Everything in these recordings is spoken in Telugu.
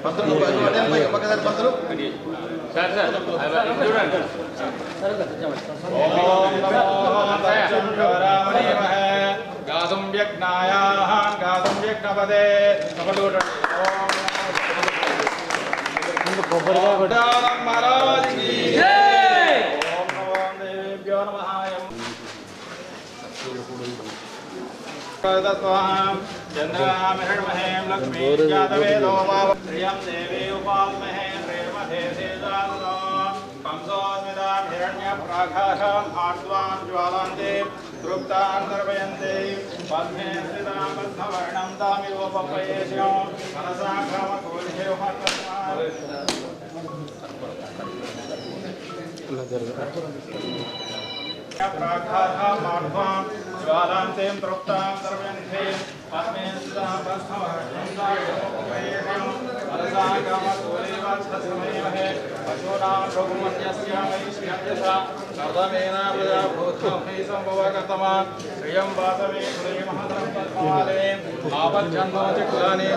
పంతులు ఒకసారి పంతులు గాసం గాసం యజ్ఞపదే మహారాజ్ కి జై. ఓం నమో దేవేభ్యో నమః. चंद्रमहें लक्ष्मी जातवेदो प्रियं देवी उपामहे कंसोस्मितां हिरण्यप्राकाशम् आर्द्वां ज्वालान्ते तृप्तान्तर्वयन्ते पद्मे स्थितां पद्मवर्णं तामिवोपपयेष्यो मनसा प्राकाशमार्द्वां ज्वालान्ते तृप्तां सर्वयन्ते पद्मे स्थितां पद्मवर्णं तामिवोपपयेष्यो मनसा कामतोलेवत्समये पशूनां भोगमन्यस्य वैश्यस्य कर्दमेन प्रजाभूतमहि सम्भवगतमा श्रियं वासवे श्रीमहतं पद्ममाले आपज्जन्मो चिकुलानि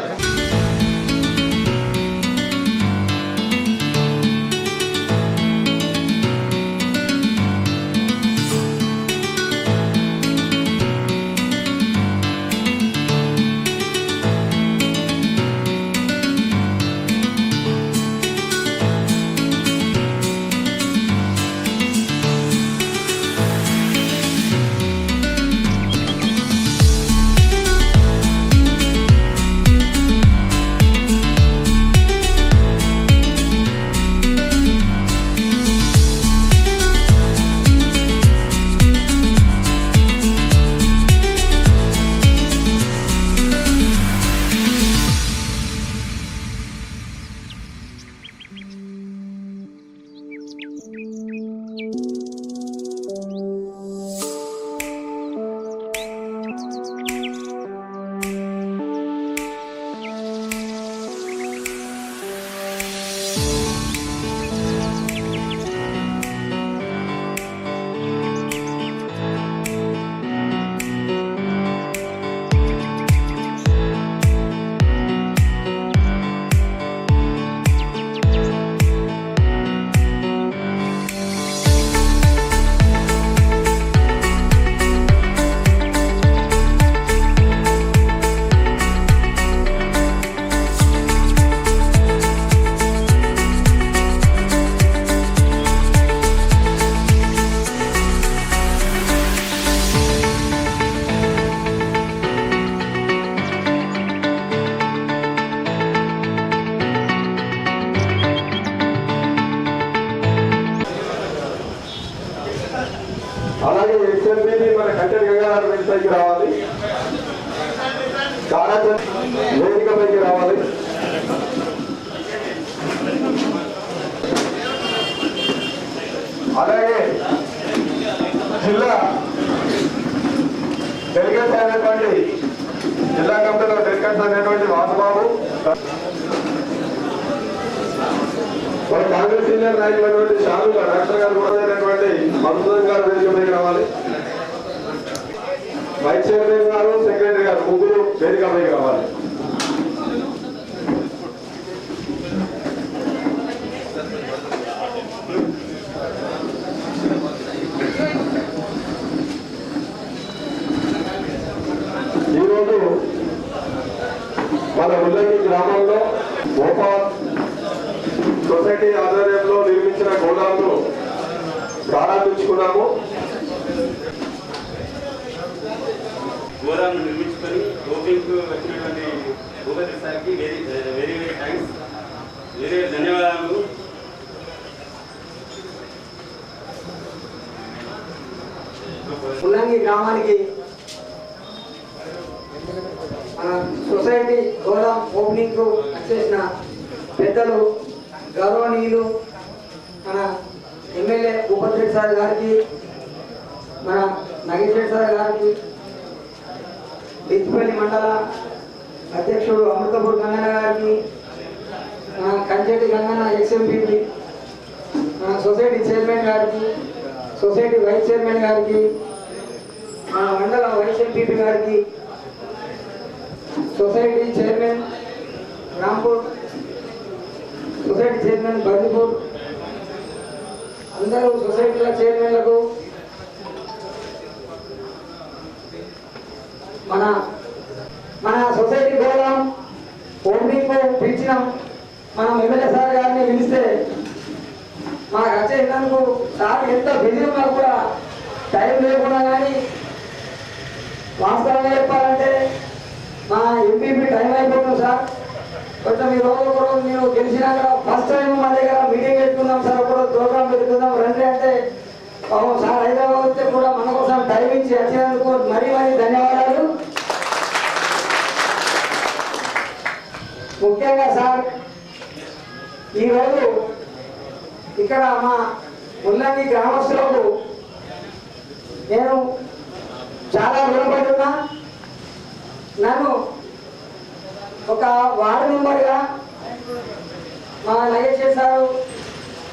రావాలి వేదికపైకి రావాలి. అలాగే జిల్లా డెలిగేట్స్ అయినటువంటి జిల్లా కమిటీలో డెలిగేట్స్ అయినటువంటి వాసుబాబు, మన కాంగ్రెస్ సీనియర్ నాయకులైనటువంటి షారుల డాక్టర్ గారు కూడా అయినటువంటి మధుసూదన్ గారు వేదికపైకి రావాలి. వైస్ చైర్మన్ గారు, సెక్రటరీ గారు ముగ్గురు వేదికపైకి రావాలి. ఈరోజు మన ఉల్లంగి గ్రామంలో గోపాల్ సొసైటీ ఆధ్వర్యంలో నిర్మించిన గోదామును ప్రారంభించుకున్నాము. గోదామును నిర్మించుకొని ఓపెనింగ్ వచ్చినటువంటి భూపతి సార్కి వెరీ వెరీ థ్యాంక్స్, వెరీ ధన్యవాదాలు. ఉల్లంగి గ్రామానికి మన సొసైటీ గోదాం ఓపెనింగ్ వచ్చేసిన పెద్దలు గౌరవనీయులు మన ఎమ్మెల్యే భూపతి రెడ్డి సార్ గారికి, మన నగేష్ రెడ్డి సార్ గారికి, దిత్తిపల్లి మండల అధ్యక్షుడు అమృతపూర్ గంగన్న గారికి, మన కంచెటి గంగన్న ఎక్స్ఎంపీ, మన సొసైటీ చైర్మన్ గారికి, సొసైటీ వైస్ చైర్మన్ గారికి, మన మండల వైస్ ఎంపీపీ గారికి, society chairman Rampur society chairman Bandipur, అందరూ సొసైటీల చైర్మన్లకు, మన సొసైటీ గోళం ఓపెనింగ్ పిలిచినాం. మనం ఎమ్మెల్యే సార్ గారిని పిలిస్తే మాకు వచ్చేందుకు సార్ ఎంత బిజీ ఉన్నా కూడా టైం లేకుండా, కానీ వాస్తవంగా చెప్పాలంటే మా ఎంపీపీ టైం అయిపోతుంది సార్. కొంచెం ఈ రోజు ఒక రోజు మీరు గెలిచినాక ఫస్ట్ టైం మా దగ్గర మీటింగ్ పెట్టుకుందాం సార్, ఒక రోజు ప్రోగ్రామ్ పెట్టుకుందాం రండి అంటే సార్ హైదరాబాద్ వస్తే కూడా మన కోసం టైం ఇచ్చి వచ్చినందుకు మరీ ధన్యవాదాలు. ముఖ్యంగా సార్ ఈరోజు ఇక్కడ మా ముల్లంగి గ్రామస్తులకు నేను చాలా రుణపడి ఉన్నా. నన్ను ఒక వార్డు మెంబర్గా మా నగేష్ సారు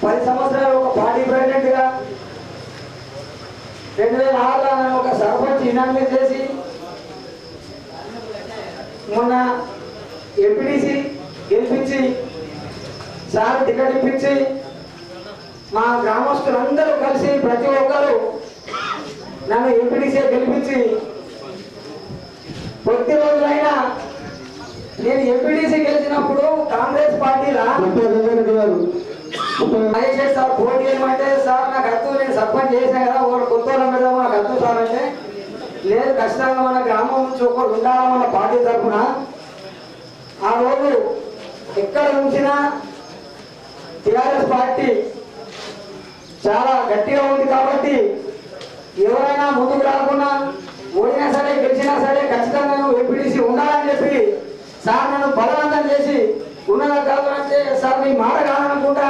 10 సంవత్సరాలు ఒక పార్టీ ప్రెసిడెంట్గా 2006లో నన్ను ఒక సర్పంచ్ ఇనామినేట్ చేసి మొన్న ఎంపీటీసీ గెలిపించి సార్ టికెట్ ఇప్పించి మా గ్రామస్తులందరూ కలిసి ప్రతి ఒక్కరు నన్ను ఎంపీటీసీ గెలిపించి కొద్ది రోజులైనా నేను ఎంపీటీసీ గెలిచినప్పుడు కాంగ్రెస్ పార్టీలో మహేష్ సార్ పోటీ ఏమంటే సార్ నాకు అర్థం నేను సర్పంచ్ చేసినా కదా ఒకటి కొత్త మీద నాకు అర్థం సార్ అంటే లేదు ఖచ్చితంగా మన గ్రామం నుంచి ఒకటి ఉండాలి మన పార్టీ తరఫున. ఆ రోజు ఎక్కడ ఉంచినా టీఆర్ఎస్ పార్టీ చాలా గట్టిగా ఉంది కాబట్టి ఎవరైనా ముందుకు రాకుండా ఓడినా సరే గెలిచినా సరే ఖచ్చితంగా నువ్వు ఎంపీటీసీ ఉండాలని చెప్పి సార్ నన్ను బలవంతం చేసి ఉన్నదా కాదు అంటే సార్ మీ మాట కాదనుకుంటా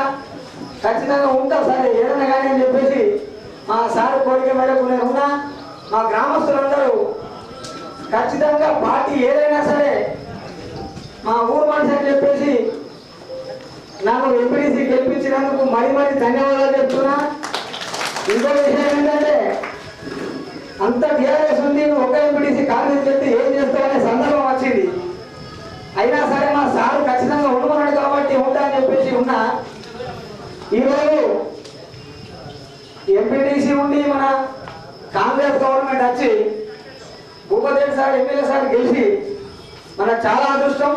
ఖచ్చితంగా ఉంటా సరే ఏదైనా కానీ అని చెప్పేసి మా సార్ కోరిక మేరకు నేను ఉన్నా. మా గ్రామస్తులందరూ ఖచ్చితంగా పార్టీ ఏదైనా సరే మా ఊరు మనిషి అని చెప్పేసి నన్ను ఎంపీటీసీ గెలిపించినందుకు మరీ ధన్యవాదాలు చెప్తున్నా. ఇంకో విషయం ఏంటంటే అంత టీఆర్ఎస్ ఉంది, ఒక ఎంపీటీసీ కాంగ్రెస్ చెప్తే ఏం చేస్తామనే సందర్భం వచ్చింది. అయినా సరే మా సారు ఖచ్చితంగా ఉండమన్నాడు కాబట్టి ఉంటా అని చెప్పేసి ఉన్నా. ఈరోజు ఎంపీటీసీ ఉండి మన కాంగ్రెస్ గవర్నమెంట్ వచ్చి భూపతి సార్ ఎమ్మెల్యే సార్ గెలిచి మనకు చాలా అదృష్టం.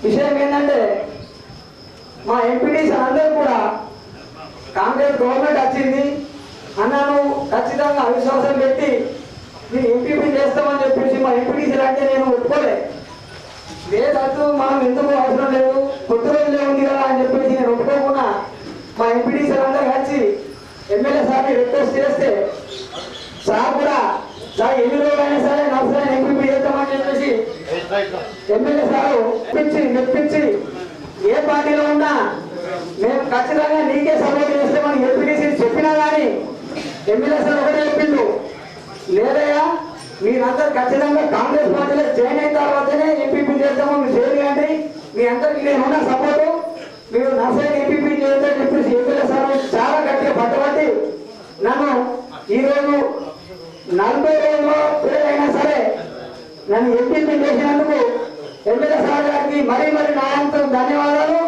విషయం ఏంటంటే మా ఎంపీటీసీ అందరూ కూడా కాంగ్రెస్ గవర్నమెంట్ వచ్చింది అన్నాను ఖచ్చితంగా అవిశ్వాసం పెట్టి నేను ఎంపీపీ చేస్తామని చెప్పేసి మా ఎంపీటీసీలు అంటే నేను ఒప్పుకోలే. లేదద్దు మనం ఎందుకు అవసరం లేదు కొద్ది రోజులే ఉంది కదా అని చెప్పేసి నేను ఒప్పుకోకుండా మా ఎంపీటీసీలు అందరూ కలిసి ఎమ్మెల్యే సార్ని రిక్వెస్ట్ చేస్తే సార్ కూడా సార్ ఎన్ని రోజులైనా సరే నర్సరీ ఎంపీపీ చేద్దామని చెప్పేసి ఎమ్మెల్యే సారు మెప్పించి ఏ పార్టీలో ఉన్నా మేము ఖచ్చితంగా నీకే సపోర్ట్ చేస్తామని ఎంపీటీసీ చెప్పినా కానీ ఎమ్మెల్యే సార్ ఒకటే చెప్పిండు, లేదయ్యా మీరందరూ ఖచ్చితంగా కాంగ్రెస్ పార్టీలో జాయిన్ అయిన తర్వాతనే ఎంపీపీ చేస్తాము మీరు చేయండి, మీ అందరికీ నేనున్న సపోర్టు మీరు నర్సరీ ఎంపీపీ చేయాలని చెప్పేసి ఎమ్మెల్యే సార్ చాలా గట్టిగా పట్టుబట్టి నన్ను ఈరోజు 40 రోజుల్లో పేరైనా సరే నన్ను ఎంపీపీ చేసినందుకు ఎమ్మెల్యే సార్ గారికి మరీ నాయంతో ధన్యవాదాలు.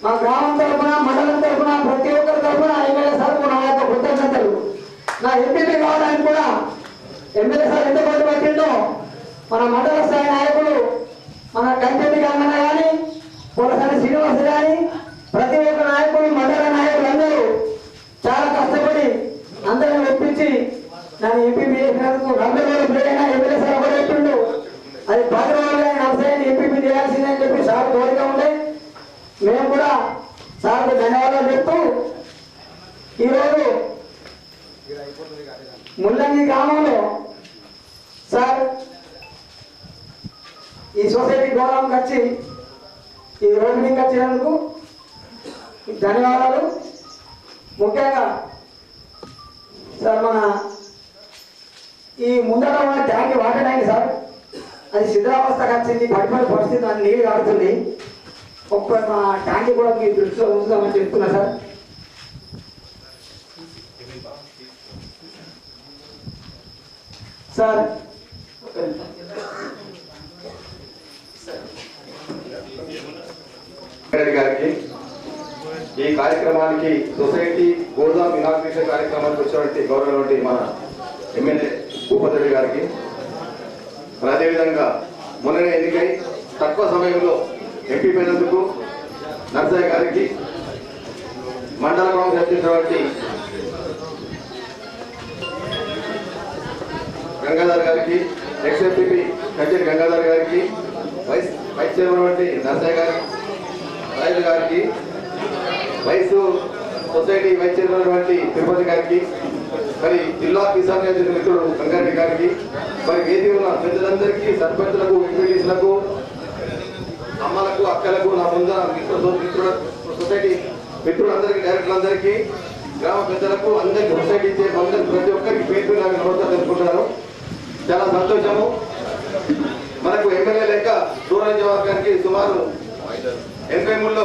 మా గ్రామం తరఫున మండలం తరఫున ప్రతి ఒక్కరి తరఫున ఎమ్మెల్యే సార్కు నా యొక్క కృతజ్ఞతలు. నా ఎంపీపీ కావడానికి కూడా ఎమ్మెల్యే సార్ ఎంత పట్టిందో మన మండల స్థాయి నాయకులు మన కంచెటి గంగన్న కానీ పొలసని శ్రీనివాస్ కానీ ప్రతి ఒక్క నాయకులు మండల నాయకులు అందరూ చాలా కష్టపడి అందరిని ఒప్పించి నన్ను ఎంపీపీ చేసినందుకు 40 రోజులు పేరైనా ఎమ్మెల్యే సార్ ఒకటి చెప్పిండు, అది 10 రోజులు నర్సరీని ఎంపీపీ చేయాల్సిందని చెప్పి సార్ కోరిక ఉండే. మేము కూడా సార్కు ధన్యవాదాలు చెప్తూ ఈరోజు ముల్లంగి గ్రామంలో సార్ ఈ సొసైటీ గౌరవంకి వచ్చి ఈ రోడ్డు మీకు వచ్చినందుకు ధన్యవాదాలు. ముఖ్యంగా సార్ మన ఈ ముందర ఉన్న ట్యాంక్ వాటర్ ట్యాంక్ సార్ అది శిథిలావస్థకు వచ్చింది, పడిపోయిన పరిస్థితి అది నీళ్ళు కాడుతుంది. ఒక్క మా ట్యాంక్ కూడా మీ దృష్టిలో ఉంచుదామని చెప్తున్నా సార్. సార్ రెడ్డి గారికి, ఈ కార్యక్రమానికి సొసైటీ గోదాం ఇనాగ్రేషన్ కార్యక్రమానికి వచ్చినటువంటి గౌరవం మన ఎమ్మెల్యే భూపతి రెడ్డి గారికి, అదేవిధంగా మొన్ననే ఎన్నికై తక్కువ సమయంలో ఎంపీ అయినందుకు నర్సయ్య గారికి, మండల కాంగ్రెస్ అధ్యక్షుడు గంగాధర్ గారికి, ఎక్స్ఎంపీ కంచెటి గంగాధర్ గారికి, వైస్ చైర్మన్ నర్సయ్య గారి రాజు గారికి, vice society vice chairman Tirupati గారికి, మరి జిల్లా కిసాన్ మిత్రుడు గంగారెడ్డి గారికి, మరి వేదిక ఉన్న పెద్దలందరికీ, సర్పంచులకు, ఎంపీటీసీలకు, అమ్మలకు, అక్కలకు, నా ముందర మిత్రుల సొసైటీ మిత్రులందరికీ, డైరెక్టర్లందరికీ, గ్రామ పెద్దలకు, అందరికీ సొసైటీ అందరికీ ప్రతి ఒక్కరికి పేరు నాకు నమస్కారం తెలుసుకుంటున్నాను. చాలా సంతోషము. మనకు ఎమ్మెల్యే లెక్క దూరనియోజకవర్గానికి సుమారు 83లో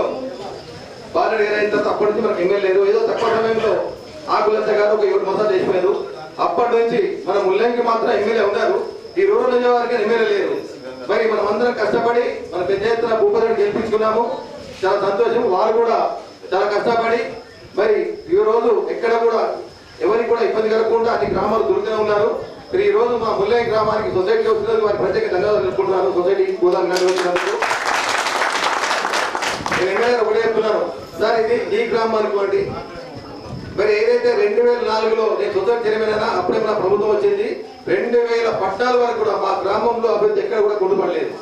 బాలరెడ్డి గారు అయిన తర్వాత అప్పటి నుంచి మనకు ఎమ్మెల్యే లేదు. ఏదో తక్కువ సమయంలో ఆకులచ్చ గారు ఒక 7 మాసాలు చేసిపోయారు. అప్పటి నుంచి మన ముల్లంకి మాత్రం ఎమ్మెల్యే ఉన్నారు. ఈ రూరల్ నియోజకవర్గానికి ఎమ్మెల్యే లేరు. మరి మనం అందరం కష్టపడి మన పెద్ద ఎత్తున భూపతిని గెలిపించుకున్నాము. చాలా సంతోషం. వారు కూడా చాలా కష్టపడి మరి ఈ రోజు ఎక్కడ కూడా ఎవరికి కూడా ఇబ్బంది కలగకుండా అన్ని గ్రామాలు దొరుకుతూనే ఉన్నారు. మరి ఈ రోజు మా ముల్లంగి గ్రామానికి సొసైటీ వచ్చినందుకు వారి ప్రత్యేక ధన్యవాదాలు తెలుపుకుంటున్నాను. సొసైటీ గోదాం వచ్చినందుకు నేను ఎమ్మెల్యే ఒకటే చెప్తున్నాను సార్, ఇది ఈ గ్రామం అనుకోండి. మరి ఏదైతే 2004లో నేను సొసైటీ చైర్మన్ అయినా అప్పుడే మన ప్రభుత్వం వచ్చింది. 2014 వరకు కూడా మా గ్రామంలో అభివృద్ధి ఎక్కడ కూడా కొట్టుపడలేదు.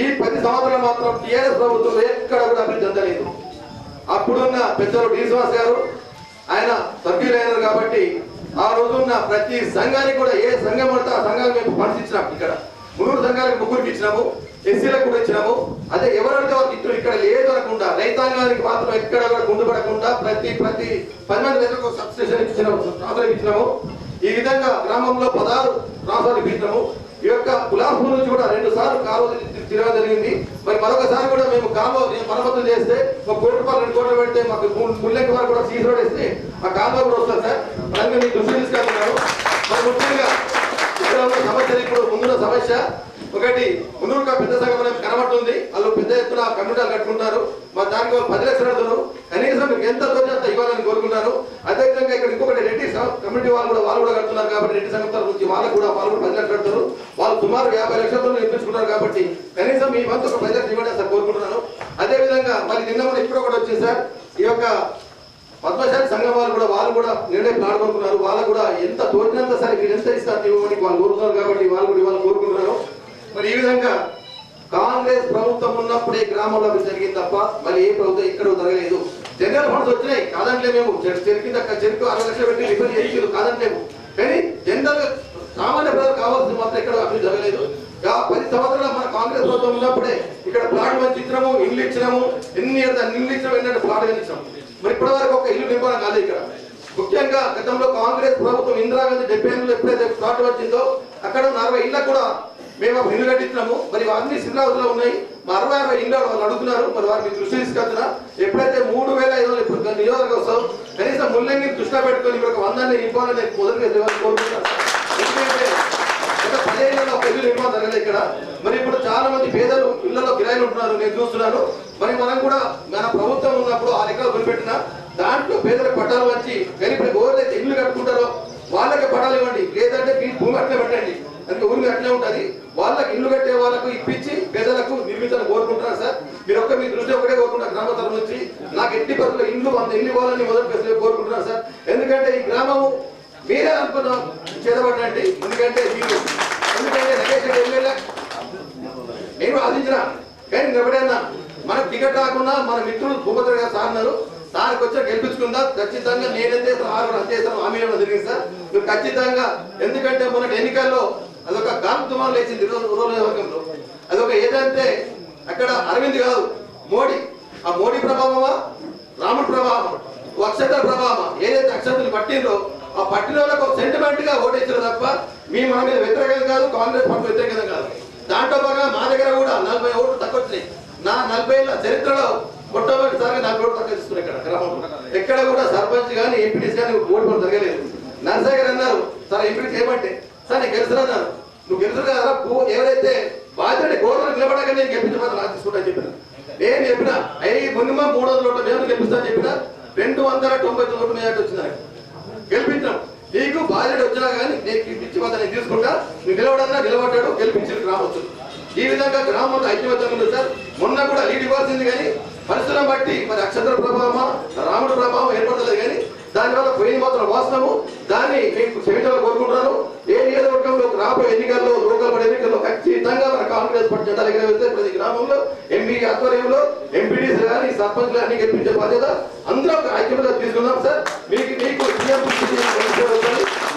ఈ 10 సంవత్సరాలు మాత్రం టీఆర్ఎస్ ప్రభుత్వం ఎక్కడ కూడా అభివృద్ధి చెందలేదు. అప్పుడున్న పెద్దలు డి శ్రీనివాస్ గారు ఆయన సభ్యులైనారు కాబట్టి ఆ రోజున్న ప్రతి సంఘానికి కూడా ఏ సంఘం పడితే ఆ సంఘానికి మేము ఫండ్స్ ఇచ్చినాం. ఇక్కడ 3 సంఘాలకు 3కి ఇచ్చినాము, ఎస్సీలకు కూడా ఇచ్చినాము. అదే ఎవరంటే వారికి ఇద్దరు ఇక్కడ లేదు అనకుండా రైతాంగానికి మాత్రం ఎక్కడ కూడా గుండుపడకుండా ప్రతి 10 మంది రైతులకు సబ్స్టేషన్ ఇచ్చినాము. ఈ విధంగా గ్రామంలో 16 ట్రాన్స్ఫర్లు ఇచ్చినాము. ఈ యొక్క కులాపూర్ నుంచి కూడా 2 సార్లు కాలువ తిరగడం జరిగింది. మరి మరొకసారి కూడా మేము కాలువ మరమ్మతులు చేస్తే ఒక 1 కోటి రూపాయలు 2 కోట్లు పెడితే మాకు ముల్లంకి వారు కూడా సీజ్ రోడ్ వేస్తే ఆ కాలువ కూడా వస్తుంది సార్. అలాగే మీకు దృష్టి తీసుకెళ్తున్నాను. మరి ముఖ్యంగా ఇక్కడ ఉన్న సమస్యలు ఇప్పుడు ముందున్న సమస్య ఒకటి మున్నూరుగా పెద్ద సంఘం అనేది కనబడుతుంది. వాళ్ళు పెద్ద ఎత్తున కమ్యూనిటీలు కట్టుకుంటారు. మరి దానికి 10 లక్షలు అడుగుతారు. కనీసం మీకు ఎంత తోచి అంత ఇవ్వాలని కోరుకుంటాను. అదేవిధంగా ఇక్కడ ఇంకొకటి రెడ్డి కమ్యూనిటీ వాళ్ళు కూడా కడుతున్నారు కాబట్టి రెడ్డి సంఘం తరఫు నుంచి వాళ్ళు కూడా 10 లక్షలు కడతారు. వాళ్ళు సుమారు 50 లక్షలతో నిర్మించుకున్నారు కాబట్టి కనీసం మీ వంతు ఒక 10 లక్షలు ఇవ్వండి సార్ కోరుకుంటున్నాను. అదేవిధంగా మరి నిన్న మనం ఇప్పుడు కూడా వచ్చింది సార్, ఈ యొక్క పద్మశాలి సంఘం వాళ్ళు కూడా నిర్ణయం పాల్గొనుకున్నారు. వాళ్ళు కూడా ఎంత తోచినంత సరే మీరు ఎంత ఇస్తారు ఇవ్వమని వాళ్ళు కోరుతున్నారు కాబట్టి వాళ్ళు కూడా ఇవాళ కోరుకుంటున్నారు. మరి ఈ విధంగా కాంగ్రెస్ ప్రభుత్వం ఉన్నప్పుడే గ్రామంలో జరిగింది తప్ప మరి ఏ ప్రభుత్వం ఎక్కడ జరగలేదు. జనరల్ ఫండ్స్ వచ్చినాయి కాదంటే మేము చెరుకు 60 లక్షలు పెట్టి రిఫర్ చేయించారు కాదంటేము. కానీ జనరల్ సామాన్య ప్రజలు కావాల్సింది మాత్రం ఎక్కడ అభివృద్ధి జరగలేదు. 10 సంవత్సరాలు మన కాంగ్రెస్ ప్రభుత్వం ఉన్నప్పుడే ఇక్కడ ప్లాట్ మంచి ఇచ్చినాము, ఇల్లు ఇచ్చినాము. ఎన్ని ఇల్లు ఇచ్చినాము, ఏంటంటే ప్లాట్ ఇచ్చినాము. మరి ఇప్పటి వరకు ఒక ఇల్లు నిర్మాణం కాదు ఇక్కడ. ముఖ్యంగా గతంలో కాంగ్రెస్ ప్రభుత్వం ఇందిరాగాంధీ 70 ఎప్పుడైతే ప్లాట్ వచ్చిందో అక్కడ 40 ఇళ్ళకు కూడా మేము ఇల్లు కట్టించినాము. మరి అన్ని సిద్ధరావులో ఉన్నాయి. మా 60 ఇళ్ళు వాళ్ళు అడుగుతున్నారు. మరి వారికి దృష్టి తీసుకెళ్తున్నా. ఎప్పుడైతే 3500 నియోజకవర్గం వస్తావు కనీసం ముల్లంగి దృష్టిలో పెట్టుకొని ఇక్కడ 100 ఇవ్వాలని మొదలుగా కోరుకుంటున్నాను. ఎందుకంటే గత 10 ఏళ్ళలో ఒక ఇల్లు నిర్మాణం జరగలేదు ఇక్కడ. మరి ఇప్పుడు చాలా మంది పేదలు ఇళ్లలో కిరాయిలు ఉంటున్నారు, నేను చూస్తున్నాను. మరి మనం కూడా మన ప్రభుత్వం ఉన్నప్పుడు 6 ఎకరాలు వదిలిపెట్టినా దాంట్లో పేదలకు పట్టాలు వచ్చి ఎవరైతే ఇల్లు కట్టుకుంటారో వాళ్ళకి పట్టాలు ఇవ్వండి, లేదంటే మీ భూమి అట్లే పెట్టండి. అందుకే ఊరికి అట్లే ఉంటుంది. వాళ్ళకి ఇల్లు కట్టే వాళ్ళకు ఇప్పించి పేదలకు నిర్మించాలని కోరుకుంటున్నారు సార్. మీరు మీ దృష్టి ఒకటే కోరుకుంటున్నారు గ్రామ తరఫు నుంచి. నాకు ఎట్టి పరిస్థితుల్లో ఇల్లు 100 ఇల్లు ఇవ్వాలని మొదటి కోరుకుంటున్నారు సార్. ఎందుకంటే ఈ గ్రామము మీరే అనుకున్నాం చేదపడండి. ఎందుకంటే నగేష్ ఎమ్మెల్యే నేను ఆశించిన కానీ ఎవడైనా మనకు టికెట్ రాకుండా మన మిత్రులు భూపతి గారు సార్ అన్నారు. సార్కి వచ్చా గెలిపించుకుందా ఖచ్చితంగా నేనైతే 6 అంతే హామీ జరిగింది సార్. మీరు ఖచ్చితంగా ఎందుకంటే మన ఎన్నికల్లో అదొక గాలి తుమారు లేచింది రూరల్ నియోజకవర్గంలో. అదొక ఏదంటే అక్కడ అరవింద్ కాదు మోడీ. ఆ మోడీ ప్రభావమా రాముడి ప్రభావం అక్షంతల ప్రభావమా ఏదైతే అక్షంతలు పట్టిందో ఆ పట్టిన వాళ్ళకు ఒక సెంటిమెంట్ గా ఓటేసారు తప్ప మీ మన మీద వ్యతిరేకం కాదు, కాంగ్రెస్ పార్టీ వ్యతిరేకం కాదు. దాంట్లో భాగంగా మా దగ్గర కూడా 40 ఓట్లు తక్కువ వచ్చినాయి. నా 40 ఏళ్ల చరిత్రలో మొట్టమొదటిసారిగా 40 ఓట్లు తక్కువ తీసుకున్నాయి ఇక్కడ గ్రామంలో. ఎక్కడ కూడా సర్పంచ్ కానీ ఎంపీటీస్ కానీ ఓటు జరగలేదు. నర్సయ్య గారు అన్నారు సార్ ఎంపీటీ చేయమంటే సార్ నేను గెలుస్తున్నారు. నువ్వు గెలుసు కదా ఎవరైతే బాధ్యత గోడలు నిలబడగా నేను గెలిపించమని నాకు తీసుకుంటా చెప్పాను. నేను చెప్పిన మినిమం 300 ఓట్లు మేము గెలిపిస్తాను చెప్పిన 299 ఓట్లు మేజార్టీ వచ్చింది నాకు గెలిపించాం. నీకు బాధ్యత వచ్చినా కానీ నేను ఇచ్చి నేను తీసుకుంటా, నువ్వు నిలబడన్నా నిలబడ్డాడు, గెలిపించిన గ్రామస్తులు. ఈ విధంగా గ్రామంలో ఐక్యమత్యం ఉంది సార్. మొన్న కూడా లీడ్ ఇవ్వాల్సింది కానీ పరిస్థితులను బట్టి మరి నక్షత్ర ప్రభావమా రాముడు ప్రభావం ఏర్పడలేదు కానీ దానివల్ల పోయిన మాత్రం వాస్తవము. దాన్ని మీకు క్షమించాలని కోరుకుంటున్నాను. ఏ నియోజకవర్గంలో రాబోయే ఎన్నికల్లో లోకల్ ఎన్నికల్లో ఖచ్చితంగా మన కాంగ్రెస్ పార్టీ జెండా ఎగరవేస్తే ప్రతి గ్రామంలో ఎంపీ ఆధ్వర్యంలో ఎంపీడీసీ కానీ సర్పంచ్లు అన్ని గెలిపించే బాధ్యత అందరూ ఒక ఐక్యతగా తీసుకుందాం సార్. మీకు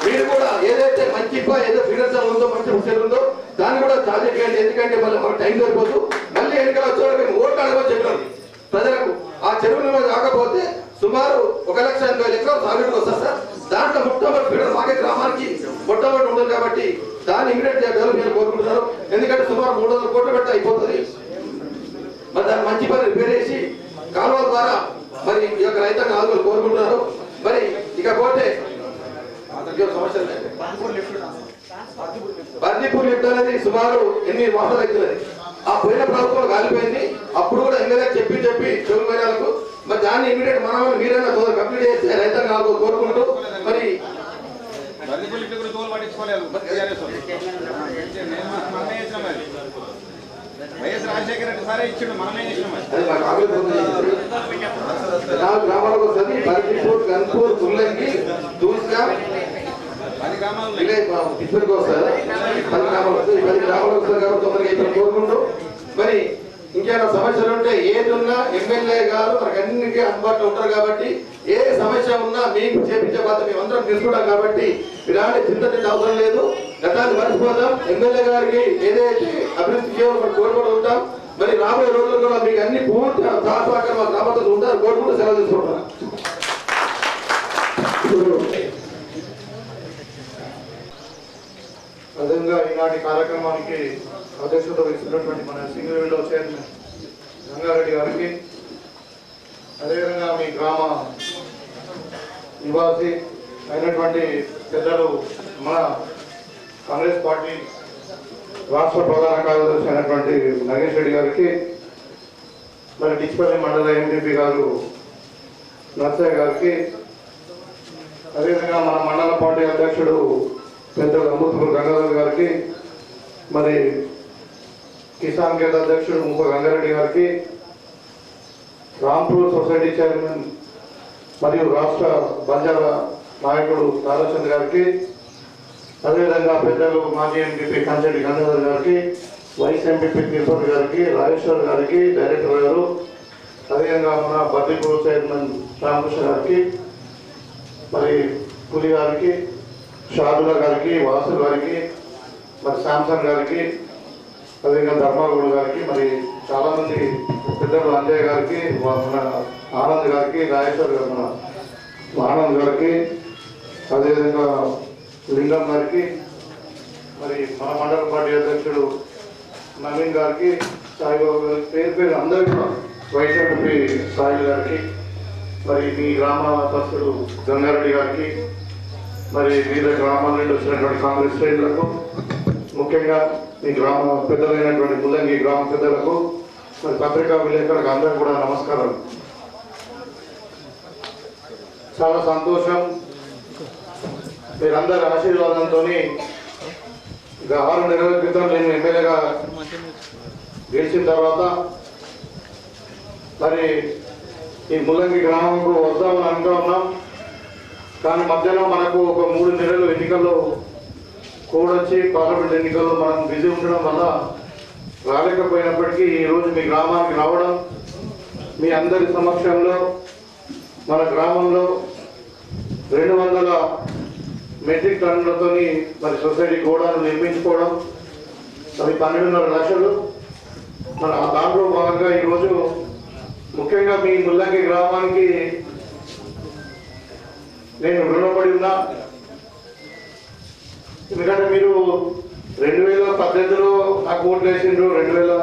మీరు కూడా ఏదైతే మంచి ఏదో ఫిగర్స్ ఉందో మంచి విషయాలు ఉందో దాన్ని కూడా టార్గెట్ చేయండి. ఎందుకంటే మళ్ళీ మనకు టైం సరిపోదు. మళ్ళీ ఎన్నికలు వచ్చేవాళ్ళు మేము ఓట్లు అడగమని చెప్పినాం ప్రజలకు. ఆ చెరువుల కాకపోతే సుమారు 1,80,000 ఎకరాలు సాగుడికి వస్తారు సార్. దాంట్లో మొట్టమొదటి ఫీడర్ మాకే గ్రామానికి మొట్టమొదటి ఉంటుంది కాబట్టి దాన్ని ఇమీడియట్ డెవలప్ చేయాలని కోరుకుంటున్నారు. ఎందుకంటే సుమారు 300 కోట్లు పెడితే అయిపోతుంది. మరి దాన్ని మంచి పని రిపేర్ చేసి కాలువల ద్వారా మరి ఈ యొక్క రైతాంగ ఆదుకోవాలని కోరుకుంటున్నారు. మరి ఇకపోతే సమస్యలు బర్దీపూర్ లిఫ్ట్ అనేది సుమారు 8 మాసాలు అవుతున్నది. ఆ పోయిన ప్రభుత్వం కాలిపోయింది. అప్పుడు కూడా ఎమ్మెల్యే చెప్పి చెవులు పోయినాలకు మరి దాన్ని ఇమీడియట్ మనం మీరైనా కంప్లీట్ చేస్తే రైతాంగ కోరుకుంటూ మరి గ్రామాలకు వస్తుంది. బర్దీపూర్, గన్పూర్, ముల్లంగి, దూస్గా ఇద్దరికి వస్తారు. 10 గ్రామాలు వస్తుంది. 10 గ్రామాలకు వస్తారు కాబట్టి తొందరగా ఇప్పుడు కోరుకుంటూ మరి ఇంకేమైనా సమస్యలు ఉంటే ఏదున్నా ఎమ్మెల్యే గారు మనకు అన్నింటికీ అందుబాటులో ఉంటారు కాబట్టి ఏ సమస్య ఉన్నా మీకు చేపించే బాధ్యత మేము అందరం తీసుకుంటాం కాబట్టి ఇలాంటి చింతన అవసరం లేదు. గతాన్ని మర్చిపోతాం. ఎమ్మెల్యే గారికి ఏదైతే అభివృద్ధి చేయాలో మనం కోరుకుంటూ ఉంటాం. మరి రాబోయే రోజుల్లో కూడా మీకు అన్ని పూర్తి సహకారం మా గ్రామంతో ఉంటారు కోరుకుంటూ సెలవు తీసుకుంటాం. అదేవిధంగా ఈనాటి కార్యక్రమానికి అధ్యక్షత వహిస్తున్నటువంటి మన సింగరేణిలో చైర్మన్ గంగారెడ్డి గారికి, అదేవిధంగా మీ గ్రామ నివాసి అయినటువంటి పెద్దలు మన కాంగ్రెస్ పార్టీ రాష్ట్ర ప్రధాన కార్యదర్శి అయినటువంటి నగేష్ రెడ్డి గారికి, మరి డిచ్పల్లి మండల ఎంపీపీ గారు నర్సయ్య గారికి, అదేవిధంగా మన మండల పార్టీ అధ్యక్షుడు పెద్దలు అమృతపూర్ గంగాధర్ గారికి, మరి కిసాన్ కేంద్ర అధ్యక్షుడు ముప్ప గంగారెడ్డి గారికి, రాంపూర్ సొసైటీ చైర్మన్ మరియు రాష్ట్ర బంజారా నాయకుడు తారాచంద్ర గారికి, అదేవిధంగా పెద్దలు మాజీ ఎంపీపీ కంచెటి గంగాధర్ గారికి, వైస్ ఎంపీపీ తిరుపతి గారికి, రాజేశ్వర్ గారికి, డైరెక్టర్ గారు, అదేవిధంగా మన బద్దిపూర్ చైర్మన్ రామకృష్ణ గారికి, మరి పులి గారికి, షాదుల గారికి, వాసు గారికి, మరి శాంసన్ గారికి, అదేవిధంగా ధర్మాగౌడ్ గారికి, మరి చాలామంది పెద్దలు అంజయ్ గారికి, మన ఆనంద్ గారికి, రాజేశ్వర్ గారు మన ఆనంద్ గారికి, అదేవిధంగా లింగం గారికి, మరి మన మండల పార్టీ అధ్యక్షుడు నవీన్ గారికి, సాయిబాబు గారికి, పేరు అందరికీ కూడా వైఎస్ఆర్పీ సాయి గారికి, మరి మీ గ్రామస్తుడు గంగారెడ్డి గారికి, మరి వివిధ గ్రామాల నుండి వచ్చినటువంటి కాంగ్రెస్ శ్రేణులకు, ముఖ్యంగా మీ గ్రామ పెద్దలైనటువంటి ముల్లంగి గ్రామ పెద్దలకు, మరి పత్రికా విలేకరులకు అందరికీ కూడా నమస్కారం. చాలా సంతోషం, మీరందరి ఆశీర్వాదంతో ఇక 6 నెలల క్రితం నేను ఎమ్మెల్యేగా గెలిచిన తర్వాత మరి ఈ ముల్లంగి గ్రామంకు వద్దామని అనుకుంటూ ఉన్నాం. కానీ మధ్యలో మనకు ఒక 3 నెలలు ఎన్నికల్లో కూడొచ్చి పార్లమెంట్ ఎన్నికల్లో మనం బిజీ ఉండడం వల్ల రాలేకపోయినప్పటికీ ఈరోజు మీ గ్రామానికి రావడం, మీ అందరి సమక్షంలో మన గ్రామంలో 200 మెట్రిక్ టన్నులతో మరి సొసైటీ గోడాను నిర్మించుకోవడం, అది 12.5 లక్షలు. మరి ఆ దాంట్లో భాగంగా ఈరోజు ముఖ్యంగా మీ ముల్లంగి గ్రామానికి నేను రుణపడి ఉన్నా. ఎందుకంటే మీరు 2018లో నాకు ఓట్లు వేసిండ్రు, 2023లో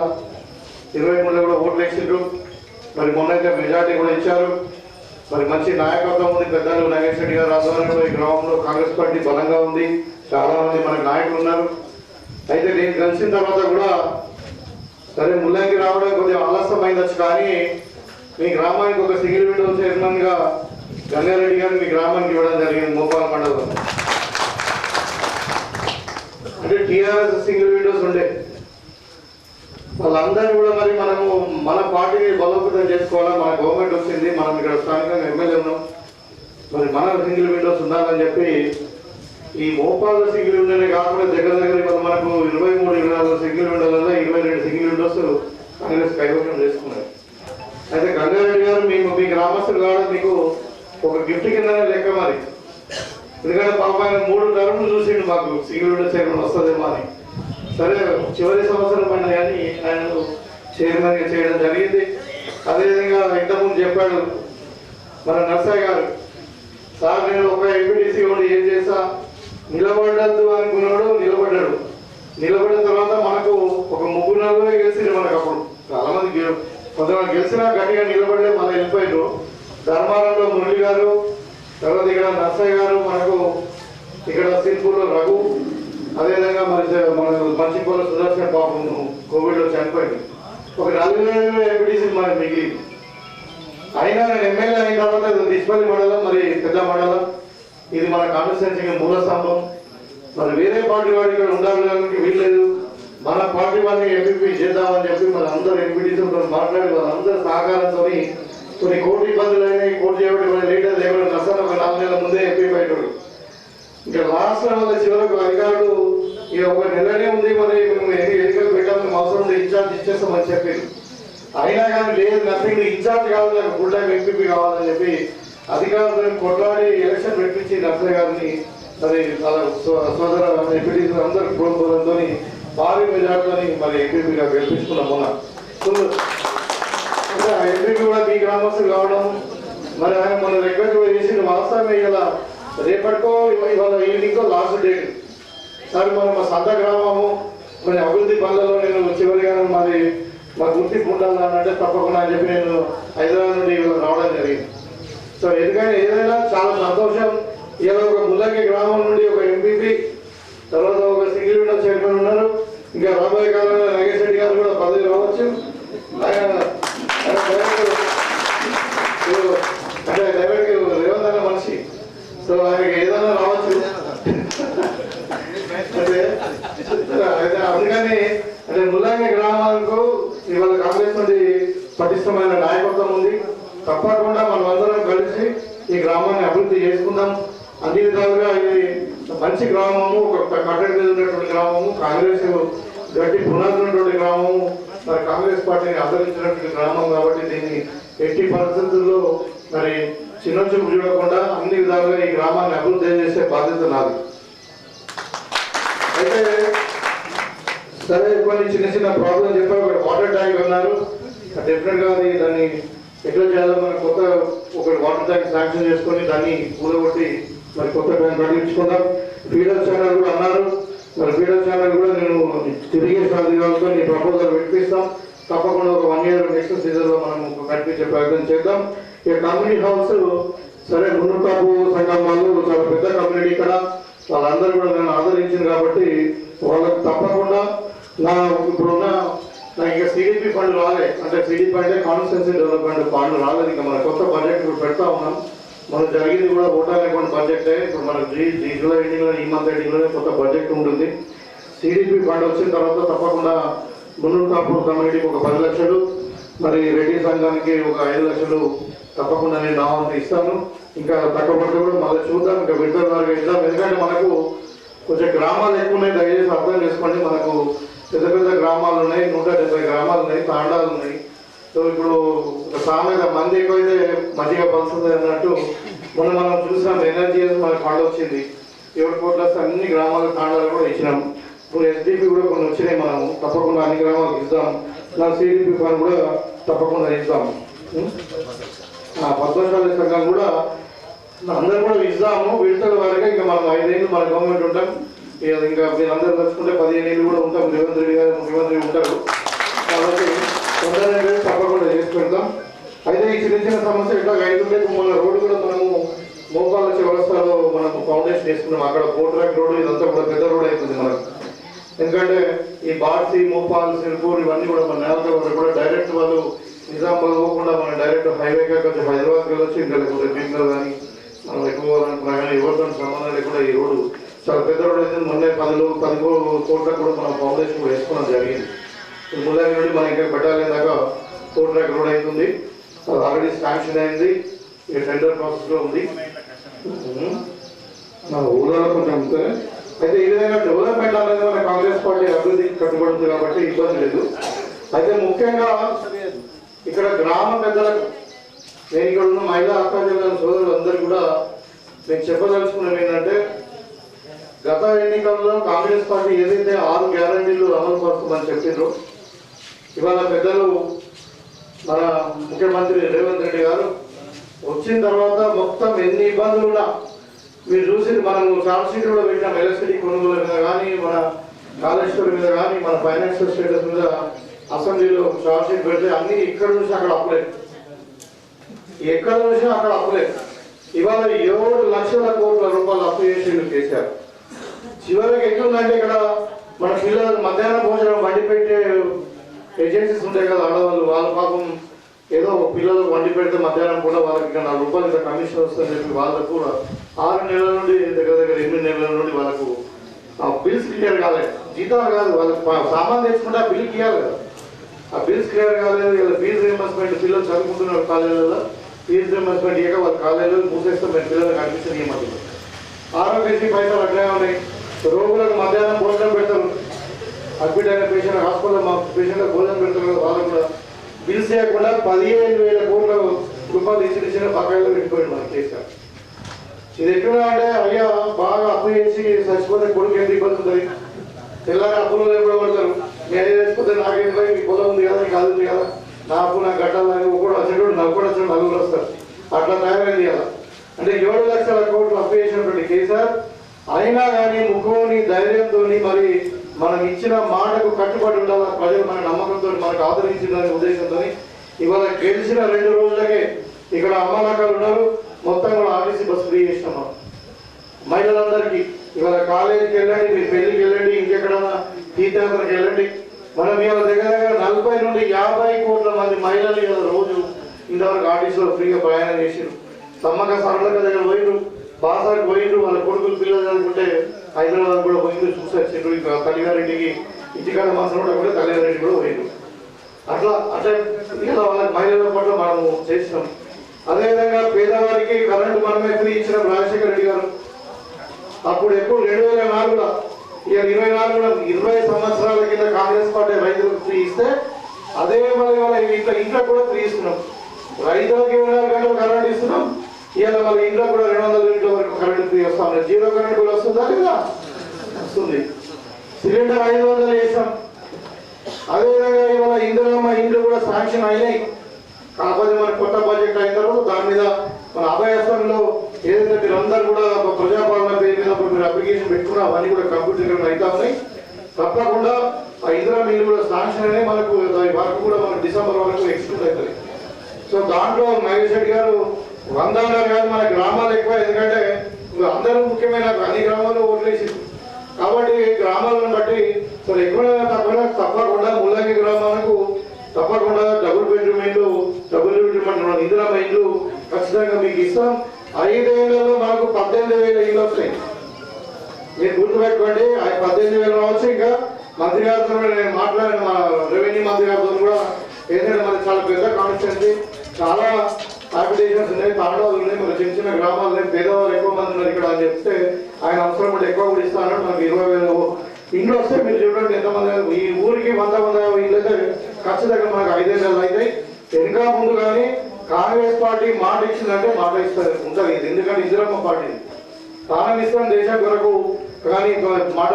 కూడా ఓట్లు వేసిండ్రు, మరి మొన్నైతే మెజార్టీ కూడా ఇచ్చారు. మరి మంచి నాయకత్వం ఉంది. పెద్దలు నగేష్ రెడ్డి గారు ఆధ్వర్యంలో ఈ గ్రామంలో కాంగ్రెస్ పార్టీ బలంగా ఉంది. చాలా మంది మన నాయకులు ఉన్నారు. అయితే నేను కలిసిన తర్వాత కూడా సరే ముల్లంగి రావడం కొద్దిగా ఆలస్యమైందచ్చు, కానీ మీ గ్రామానికి ఒక సింగిల్ విండో చైర్మన్గా గంగారెడ్డి గారు మీ గ్రామానికి ఇవ్వడం జరిగింది మోపాల మండలం. అంటే టీఆర్ఎస్ సింగిల్ విండోస్ ఉండే వాళ్ళందరినీ కూడా మరి మనము మన పార్టీని బలోపేతం చేసుకోవాలా. మన గవర్నమెంట్ వచ్చింది, మనం ఇక్కడ స్థానికంగా ఎమ్మెల్యే ఉన్నాం, మరి మన సింగిల్ విండోస్ ఉండాలని చెప్పి ఈ మోపాల సింగిల్ విండోనే కాకుండా దగ్గర ఇవాళ మనకు 23-24 సింగిల్ విండోలలో 22 సింగిల్ విండోస్ కాంగ్రెస్ కైవసం చేసుకున్నారు. అయితే గంగారెడ్డి గారు మీ గ్రామస్తులు కావడం మీకు ఒక గిఫ్ట్ కిందనే లెక్క మరి. ఎందుకంటే పాప ఆయన 3 టర్ములు చూసిండు మాకు సింగిల్ విండో చైర్మన్ వస్తుందేమో అని. సరే చివరి సంవత్సరం పైన కానీ ఆయన చైర్మన్గా చేయడం జరిగింది. అదేవిధంగా ఇంతకుముందు చెప్పాడు మన నర్సయ్య గారు, సార్ నేను ఒక ఎంపీటీసీ కూడా ఏం చేసా, నిలబడద్దు అనుకున్నాడు, నిలబడ్డాడు. నిలబడిన తర్వాత మనకు ఒక 3-4 గెలిచింది మనకు. అప్పుడు చాలా మంది కొంతమంది గెలిచినా గట్టిగా నిలబడలే, మళ్ళీ వెళ్ళిపోయారు. ధర్మారంలో మురళి గారు, తర్వాత ఇక్కడ నర్సయ్య గారు, మనకు ఇక్కడ సిన్పూర్లో రఘు, అదేవిధంగా మన మంచిపూర్లో సుదర్శన్ పాపం కోవిడ్లో చనిపోయింది. ఒక 4 ఎంపీటీసీ మనకి మిగిలి. అయినా నేను ఎమ్మెల్యే అయిన తర్వాత దిష్పల్లి మండలం, మరి పెద్ద మండలం, ఇది మన కాన్స్టిట్యున్సీకి మూల స్తంభం. మరి వేరే పార్టీ వాడు ఇక్కడ ఉండాలని వీల్లేదు, మన పార్టీ వాళ్ళని ఎంపీపీ చేద్దామని చెప్పి మరి అందరూ ఎంపీటీసీతో మాట్లాడి వాళ్ళందరూ సహకారంతో కొన్ని కోర్టు ఇబ్బందులు అయినాయి. కోర్టు చేయబట్టి లీడర్ లేకుండా నష్టం ఒక 4 నెలల ముందే ఎంపీ అయ్యాడు. ఇంకా లాస్ట్ వల్ల చివరకు అధికారులు ఇక ఒక నెలనే ఉంది, మరి మేము ఎన్నికలు పెట్టాలని అవసరం ఉంటే ఇన్ఛార్జ్ ఇచ్చేస్తామని చెప్పి, అయినా కానీ లేదు నథింగ్, ఇన్ఛార్జ్ కావాలి, నాకు ఫుల్ టైం ఎంపీపీ కావాలని చెప్పి అధికారులను కొట్లాడి ఎలక్షన్ పెట్టించి నర్సయ్య గారిని మరి వాళ్ళ సోదర ఎంపీటీసీ అందరూ ప్రోత్సాహంతో భారీ మెజార్టీతో మరి ఎంపీపీగా గెలిపించుకున్నాం మొన్న. ఎంపీపీ కూడా మీ గ్రామస్తులు కావడం, మరి ఆయన మన రిక్వెస్ట్ కూడా చేసిన వాస్తవమే. ఇలా రేపటికో ఇవాళ ఈవినింగ్కో లాస్ట్ డేట్ సార్, మనం మా సొంత గ్రామము కొన్ని అభివృద్ధి పనులలో నేను చివరిగా మరి మా గుర్తింపు ఉండాలంటే తప్పకుండా అని చెప్పి నేను హైదరాబాద్ నుండి ఇవాళ రావడం జరిగింది. సో ఎందుకంటే ఏదైనా చాలా సంతోషం. ఇలా ఒక ముల్లంగి గ్రామం నుండి ఒక ఎంపీపీ, తర్వాత ఒక సింగిల్ విండో చైర్మన్ ఉన్నారు. ఇంకా రాబోయే కాలంలో నాగేష్ రెడ్డి గారు కూడా పదవి రావచ్చు. అంటే డైరెక్ట్ రేవంత్ అన్న మనిషి, సో ఆయనకి ఏదైనా రావచ్చు. అయితే అందుకని అంటే ముల్లంగి గ్రామాలకు ఇవాళ కాంగ్రెస్ నుండి పటిష్టమైన నాయకత్వం ఉంది. తప్పకుండా మనం అందరం కలిసి ఈ గ్రామాన్ని అభివృద్ధి చేసుకుందాం. అన్ని విధాలుగా ఇది మంచి గ్రామము, ఒక కట్టడి మీద ఉన్నటువంటి గ్రామము, కాంగ్రెస్ గట్టి పునాది ఉన్నటువంటి గ్రామము, మరి కాంగ్రెస్ పార్టీని ఆదరించినటువంటి గ్రామం కాబట్టి దీన్ని ఎట్టి పరిస్థితుల్లో మరి చిన్న చూపు చూడకుండా అన్ని విధాలుగా ఈ గ్రామాన్ని అభివృద్ధి చేసే బాధ్యత నాది. అయితే సరే కొన్ని చిన్న ప్రాబ్లం చెప్పారు. ఒక వాటర్ ట్యాంక్ అన్నారు, డెఫినెట్ గా దాన్ని ఎట్లా చేయాలో మనం కొత్త ఒక వాటర్ ట్యాంక్ శాంక్షన్ చేసుకొని దాన్ని కూలగొట్టి మరి కొత్త ట్యాంక్ కట్టించుకుందాం. ఫీడర్ ఛానల్ కూడా అన్నారు, మరి ఫీడర్ ఛానల్ కూడా నేను తిరిగే సాధికారులతో నీ ప్రపోజల్ పెట్టిస్తాం. తప్పకుండా ఒక 1 year నెక్స్ట్ సీజన్ లో మనం కట్టించే ప్రయత్నం చేద్దాం. ఇక కమ్యూనిటీ హౌస్ సరే మున్నుకాపు సంఘం వాళ్ళు చాలా పెద్ద కమ్యూనిటీ ఇక్కడ, వాళ్ళందరూ కూడా నన్ను ఆదరించింది కాబట్టి వాళ్ళకు తప్పకుండా నా ఇప్పుడున్న నాకు ఇక సిడిపి ఫండ్ రాలే, అంటే సిడిపి అంటే కాన్స్టిట్యున్సీ డెవలప్మెంట్ ఫండ్ రాలేదు. ఇంకా మన కొత్త బడ్జెట్ ఇప్పుడు పెడతా ఉన్నాం. మనం జరిగింది కూడా ఓటర్ అకౌంట్ బడ్జెట్. ఇప్పుడు మనకు జూలై ఎండింగ్లో ఈ మంత్ ఎండింగ్లోనే కొత్త బడ్జెట్ ఉంటుంది. సిడిపి ఫండ్ వచ్చిన తర్వాత తప్పకుండా మున్నుకాపూర్ కమ్యూనిటీకి ఒక 10 లక్షలు, మరి రెడ్డి సంఘానికి ఒక 5 లక్షలు తప్పకుండా నేను నా వంతు ఇస్తాను. ఇంకా తక్కువ పడితే కూడా మళ్ళీ చూద్దాం, ఇంకా విడతల వారిగా ఇద్దాం. ఎందుకంటే మనకు కొంచెం గ్రామాలు ఎక్కువ ఉన్నాయి, దయచేసి అర్థం చేసుకోండి. మనకు పెద్ద పెద్ద గ్రామాలు ఉన్నాయి, 170 గ్రామాలు ఉన్నాయి, తాండాలు ఉన్నాయి. సో ఇప్పుడు ఒక సామెత మంది ఎక్కువైతే మంచిగా పలుస్తుంది అన్నట్టు మొన్న మనం చూసినాం. ఎనర్జీ మనకు ఫండ్ వచ్చింది 7 కోట్ల, అన్ని గ్రామాల తాండాలు కూడా ఇచ్చినాం. ఇప్పుడు ఎస్డిపి కూడా కొన్ని వచ్చినాయి, మనం తప్పకుండా అన్ని గ్రామాలకు ఇద్దాం. నా సిడిపి ఫండ్ కూడా తప్పకుండా ఇద్దాం. పద్మశాలి సంఘం కూడా అందరూ కూడా ఇద్దాము. విడతల వారిగా ఇంకా మనం 5 ఏళ్ళు మన గవర్నమెంట్ ఉంటాం. ఇంకా మీరందరూ తలుచుకుంటే 15 ఏళ్ళు కూడా ఉంటాం. రేవంత్ రెడ్డి గారు ముఖ్యమంత్రి ఉంటారు కాబట్టి తొందరగా తప్పకుండా చేసి పెడతాం. అయితే ఈ చిన్న సమస్య ఇట్లా 5 మొన్న రోడ్డు కూడా మనము మోపాల చివరస్తాలో మనము ఫౌండేషన్ వేసుకున్నాం. అక్కడ 4 ట్రాక్ రోడ్డు ఇదంతా కూడా పెద్ద రోడ్ అవుతుంది మనకు. ఎందుకంటే ఈ బార్సీ మోపాల్ సిర్పూర్ ఇవన్నీ కూడా మన నేలకల్ వరకు కూడా డైరెక్ట్ వాళ్ళు నిజామాబాద్ పోకుండా మనం డైరెక్ట్ హైవేగా కొంచెం హైదరాబాద్కి వెళ్ళొచ్చు ఇంకా లేకపోతే బీంగల్ కానీ మనం ఎక్కువ అనుకున్నా కానీ ఎవరితో సంబంధం లేకుండా ఈ రోడ్డు చాలా పెద్ద రోడ్ అయితే మొన్నే 10 కోట్లకు కూడా మనం ఫౌండేషన్ కూడా వేసుకోవడం జరిగింది. ముల్లాగి నుండి మనం ఇంకా పెట్టాలి దాకా 1 కోటి ట్రాక్ రోడ్ అవుతుంది. అది ఆల్రెడీ శాంక్షన్ అయింది, ఈ టెండర్ ప్రాసెస్లో ఉంది. మన ఊళ్ళో కొంచెం అయితే ఈ విధంగా డెవలప్మెంట్ అనేది మన కాంగ్రెస్ పార్టీ అభివృద్ధికి కట్టుబడుతుంది కాబట్టి ఇబ్బంది లేదు. అయితే ముఖ్యంగా ఇక్కడ గ్రామ పెద్దలకు నేను ఇక్కడ ఉన్న మహిళా అక్కాచెల్లెల సోదరులు అందరూ కూడా నేను చెప్పదలుచుకున్నది ఏంటంటే గత ఎన్నికల్లో కాంగ్రెస్ పార్టీ ఏదైతే 6 గ్యారంటీలు అమలు పరుస్తుందని చెప్పిండ్రో ఇవాళ పెద్దలు మన ముఖ్యమంత్రి రేవంత్ రెడ్డి గారు వచ్చిన తర్వాత మొత్తం ఎన్ని ఇబ్బందులు ఉన్నా మీరు చూసి మనం చార్జ్ షీట్ కూడా పెట్టినాం. ఎలక్ట్రిసిటీ కొనుగోలు మీద కానీ మన కాళేశ్వరం మీద కానీ మన ఫైనాన్షియల్ స్టేటస్ మీద అసెంబ్లీలో చార్జ్ షీట్ పెడితే అన్ని ఇక్కడ నుంచి అక్కడ అప్పులే, ఎక్కడ చూసినా అక్కడ అప్పులే. ఇవాళ 7 లక్షల కోట్ల రూపాయలు అప్పు చేసి కేసీఆర్. చివరికి ఎట్లుందంటే ఇక్కడ మన పిల్లలు మధ్యాహ్నం భోజనం వండి పెట్టే ఏజెన్సీస్ ఉంటాయి కదా ఆడవాళ్ళు, వాళ్ళ పాపం ఏదో పిల్లలు వండి పెడితే మధ్యాహ్నం కూడా వాళ్ళకి 4 రూపాయలు ఇంత కమిషన్ వస్తుందని చెప్పి వాళ్ళకు 6 నెలల నుండి దగ్గర 8 నెలల నుండి వాళ్ళకు బిల్స్ క్లియర్ కాలేదు. జీతాలు కాదు, వాళ్ళకి సామాన్ తెచ్చుకుంటే ఆ బిల్ క్లియర్ కదా, ఆ బిల్స్ క్లియర్ కాలేదు. ఇలా ఫీజు రీంబర్స్మెంట్ పిల్లలు చదువుకుంటున్నారు కాలేజీలలో, ఫీజు రీంబర్స్మెంట్ ఇయ్యక వాళ్ళ కాలేజీలో మూసేస్తాం మేము పిల్లలకు అడ్మిషన్ ఇవ్వమంటున్నారు. ఆరోగ్యశ్రీ పైసలు అట్లే ఉన్నాయి. రోగులకు మధ్యాహ్నం భోజనం పెడతారు, అడ్మిట్ అయిన పేషెంట్ హాస్పిటల్లో మా పేషెంట్లకు భోజనం పెడతారు కదా, వాళ్ళకు కూడా బిల్స్ చేయకుండా 15,000 కోట్ల రూపాయలు ఇచ్చిన బకాయిలో పెట్టిపోయింది మన కేసీఆర్. ఇది ఎట్లా అంటే అయ్యా బాగా అప్పు చేసి చచ్చిపోతే కొడుకు ఎంత ఇబ్బంది ఉంటుంది, తెల్లారి అప్పులు ఎప్పుడు పడతారు. నేను చచ్చిపోతే నాకేం పోయి మీ పొలం ఉంది కదా, నీకు అది ఉంది కదా, నా అప్పు నాకు కట్టాలని ఒకడు వచ్చేటోడు నాకు కూడా వచ్చాడు, 4 వస్తారు. అట్లా తయారైంది కదా. అంటే 7 లక్షల కోట్లు అప్పు చేసినటువంటి కేసీఆర్ అయినా కానీ ముఖ్యమని ధైర్యంతో మరి మనం ఇచ్చిన మాటకు కట్టుబడి ఉండాలి, ప్రజలు మన నమ్మకంతో మనకు ఆదరించాలనే ఉద్దేశంతో ఇవాళ గెలిచిన 2 రోజులకే ఇక్కడ అమ్మలక్కలు ఉన్నారు, మొత్తం కూడా ఆర్టీసీ బస్సు ఫ్రీ చేసినాం మహిళలందరికీ. ఇవాళ కాలేజీకి వెళ్ళండి, మీరు పెళ్లికి వెళ్ళండి, ఇంకెక్కడన్నా తీర్థయాత్రకు వెళ్ళండి. మనం ఇవాళ దగ్గర 40 నుండి 50 కోట్ల మంది మహిళలు ఇవాళ రోజు ఇంతవరకు ఆర్టీసీలో ఫ్రీగా ప్రయాణం చేసారు. సమ్మక్క సరళక దగ్గర పోయిండ్రు, బాసాకి పోయిండ్రు, వాళ్ళ కొడుకులు పిల్లలు చదువుకుంటే హైదరాబాద్ కూడా పోయిండ్రు, చూసి వచ్చిండ్రు. ఇంకా తల్లిగారింటికి ఇంటికాడ మాసం కూడా తల్లిగారింటికి కూడా పోయిండ్రు. అట్లా ఇలా వాళ్ళ మహిళల పట్ల మనము చేసినాం. అదేవిధంగా పేదవారికి కరెంటు మనమే ఫ్రీ ఇచ్చినాం రాజశేఖర రెడ్డి గారు. అప్పుడు ఎప్పుడు 2004లో ఇక 20 సంవత్సరాల కింద కాంగ్రెస్ పార్టీ రైతులకు ఫ్రీ ఇస్తే అదే మళ్ళీ ఇంట్లో కూడా ఫ్రీ ఇస్తున్నాం. రైతులకు 24 గంటలు కరెంట్ ఇస్తున్నాం. ఇవాళ మళ్ళీ ఇంట్లో కూడా 200 యూనిట్ల వరకు కరెంట్ ఫ్రీ వస్తా ఉన్నాయి. 0 కరెంట్ కూడా వస్తుందా లేదా? వస్తుంది. సిలిండర్ 500 వేసాం. అదేవిధంగా ఇవాళ ఇందిరమ్మ ఇండ్లు కూడా శాంక్షన్ అయినాయి. కాకపోతే మన కొత్త బడ్జెట్ అయిన తర్వాత దాని మీద మన అభయస్థంలో ఏదైతే మీరు అందరూ కూడా ప్రజాపాలన పేరు మీద మీరు అప్లికేషన్ పెట్టుకున్నా అవన్నీ కూడా కంప్యూటర్ అవుతా ఉన్నాయి. తప్పకుండా ఆ ఇందిరమ్మ ఇల్లు కూడా శాంక్షన్ అయినాయి. మనకు వరకు కూడా మనకు డిసెంబర్ వరకు ఎక్స్క్యూట్ అవుతుంది. సో దాంట్లో నాగేష్ రెడ్డి గారు 100 కాదు, మన గ్రామాలు ఎక్కువ. ఎందుకంటే అందరూ ముఖ్యమైన అన్ని గ్రామాల్లో ఓట్లేసి కాబట్టి గ్రామాలను బట్టి సో ఎక్కువైనా తప్పకుండా ముల్లంగి గ్రామాలకు తప్పకుండా డబుల్ బెడ్రూమ్ ఇందిరమ్మ ఇల్లు ఖచ్చితంగా మీకు ఇస్తాం. 5 ఏళ్లలో మనకు 18,000 ఇల్లు వస్తాయి. మీరు గుర్తుపెట్టుకోండి, 18,000 రావచ్చు. ఇంకా మంత్రి గారితో నేను మాట్లాడాను, మా రెవెన్యూ మంత్రి గారితో కూడా. ఏంటంటే మనకి చాలా పెద్ద కాన్స్టిట్యున్సీ, చాలా అప్లికేషన్స్ ఉన్నాయి, తాండాలు ఉన్నాయి, మన చిన్న గ్రామాలు ఉన్నాయి, పేదవాళ్ళు ఎక్కువ మంది ఉన్నారు ఇక్కడ అని చెప్తే ఆయన అవసరం ఉంటే ఎక్కువ కూడా ఇస్తాను. మనకు 20,000 ఇండ్లు వస్తే మీరు చూడండి ఎంతమంది. ఈ ఊరికి 100 ఇల్లు అయితే ఖచ్చితంగా మనకు 5 ఏళ్ళు అవుతాయి. ఇంకా ముందు కానీ కాంగ్రెస్ పార్టీ మాట ఇచ్చిందంటే మాట ఇస్తారు ఉంటుంది. ఎందుకంటే ఇందిరమ్మ పార్టీ తానం ఇస్తాం దేశం కొరకు, కానీ మాట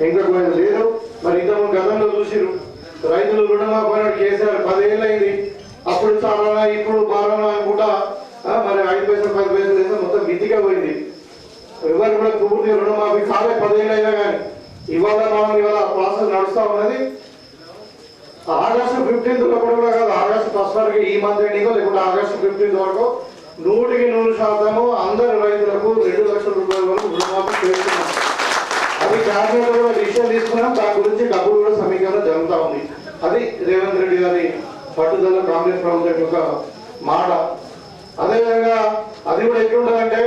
ఇంకా లేదు. మరి ఇంతకుముందు గతంలో చూసిరు రైతులు రుణమాఫీ కేసీఆర్ 10 ఏళ్ళు అయింది. అప్పుడు చాలా ఇప్పుడు బాగా అనుకుంటా మరి 5 పైసలు 10 పైసలు వేస్తే మొత్తం మితిగా పోయింది. ఎవరు కూడా పూర్తిగా రుణమాఫీ కాలే 10 ఏళ్ళు అయినా కానీ. ఇవాళ ప్రాసెస్ నడుస్తూ ఉన్నది. ఆగస్టు 15th కూడా కాదు, ఆగస్టు 1st వరకు ఈ మంత్ ఎండింగ్ లేకుంటే ఆగస్టు 15th వరకు 100% అందరు రైతులకు 2 లక్షల రూపాయల వరకు రుణమాఫీ చేస్తున్నారు. అది క్యాబినెట్ కూడా డిసిషన్ తీసుకున్నాం. దాని గురించి డబ్బులు కూడా సమీకరణ జరుగుతూ ఉంది. అది రేవంత్ రెడ్డి గారి పట్టుదల, కాంగ్రెస్ ప్రభుత్వం యొక్క మాట. అదేవిధంగా అది కూడా ఎట్లుంటుందంటే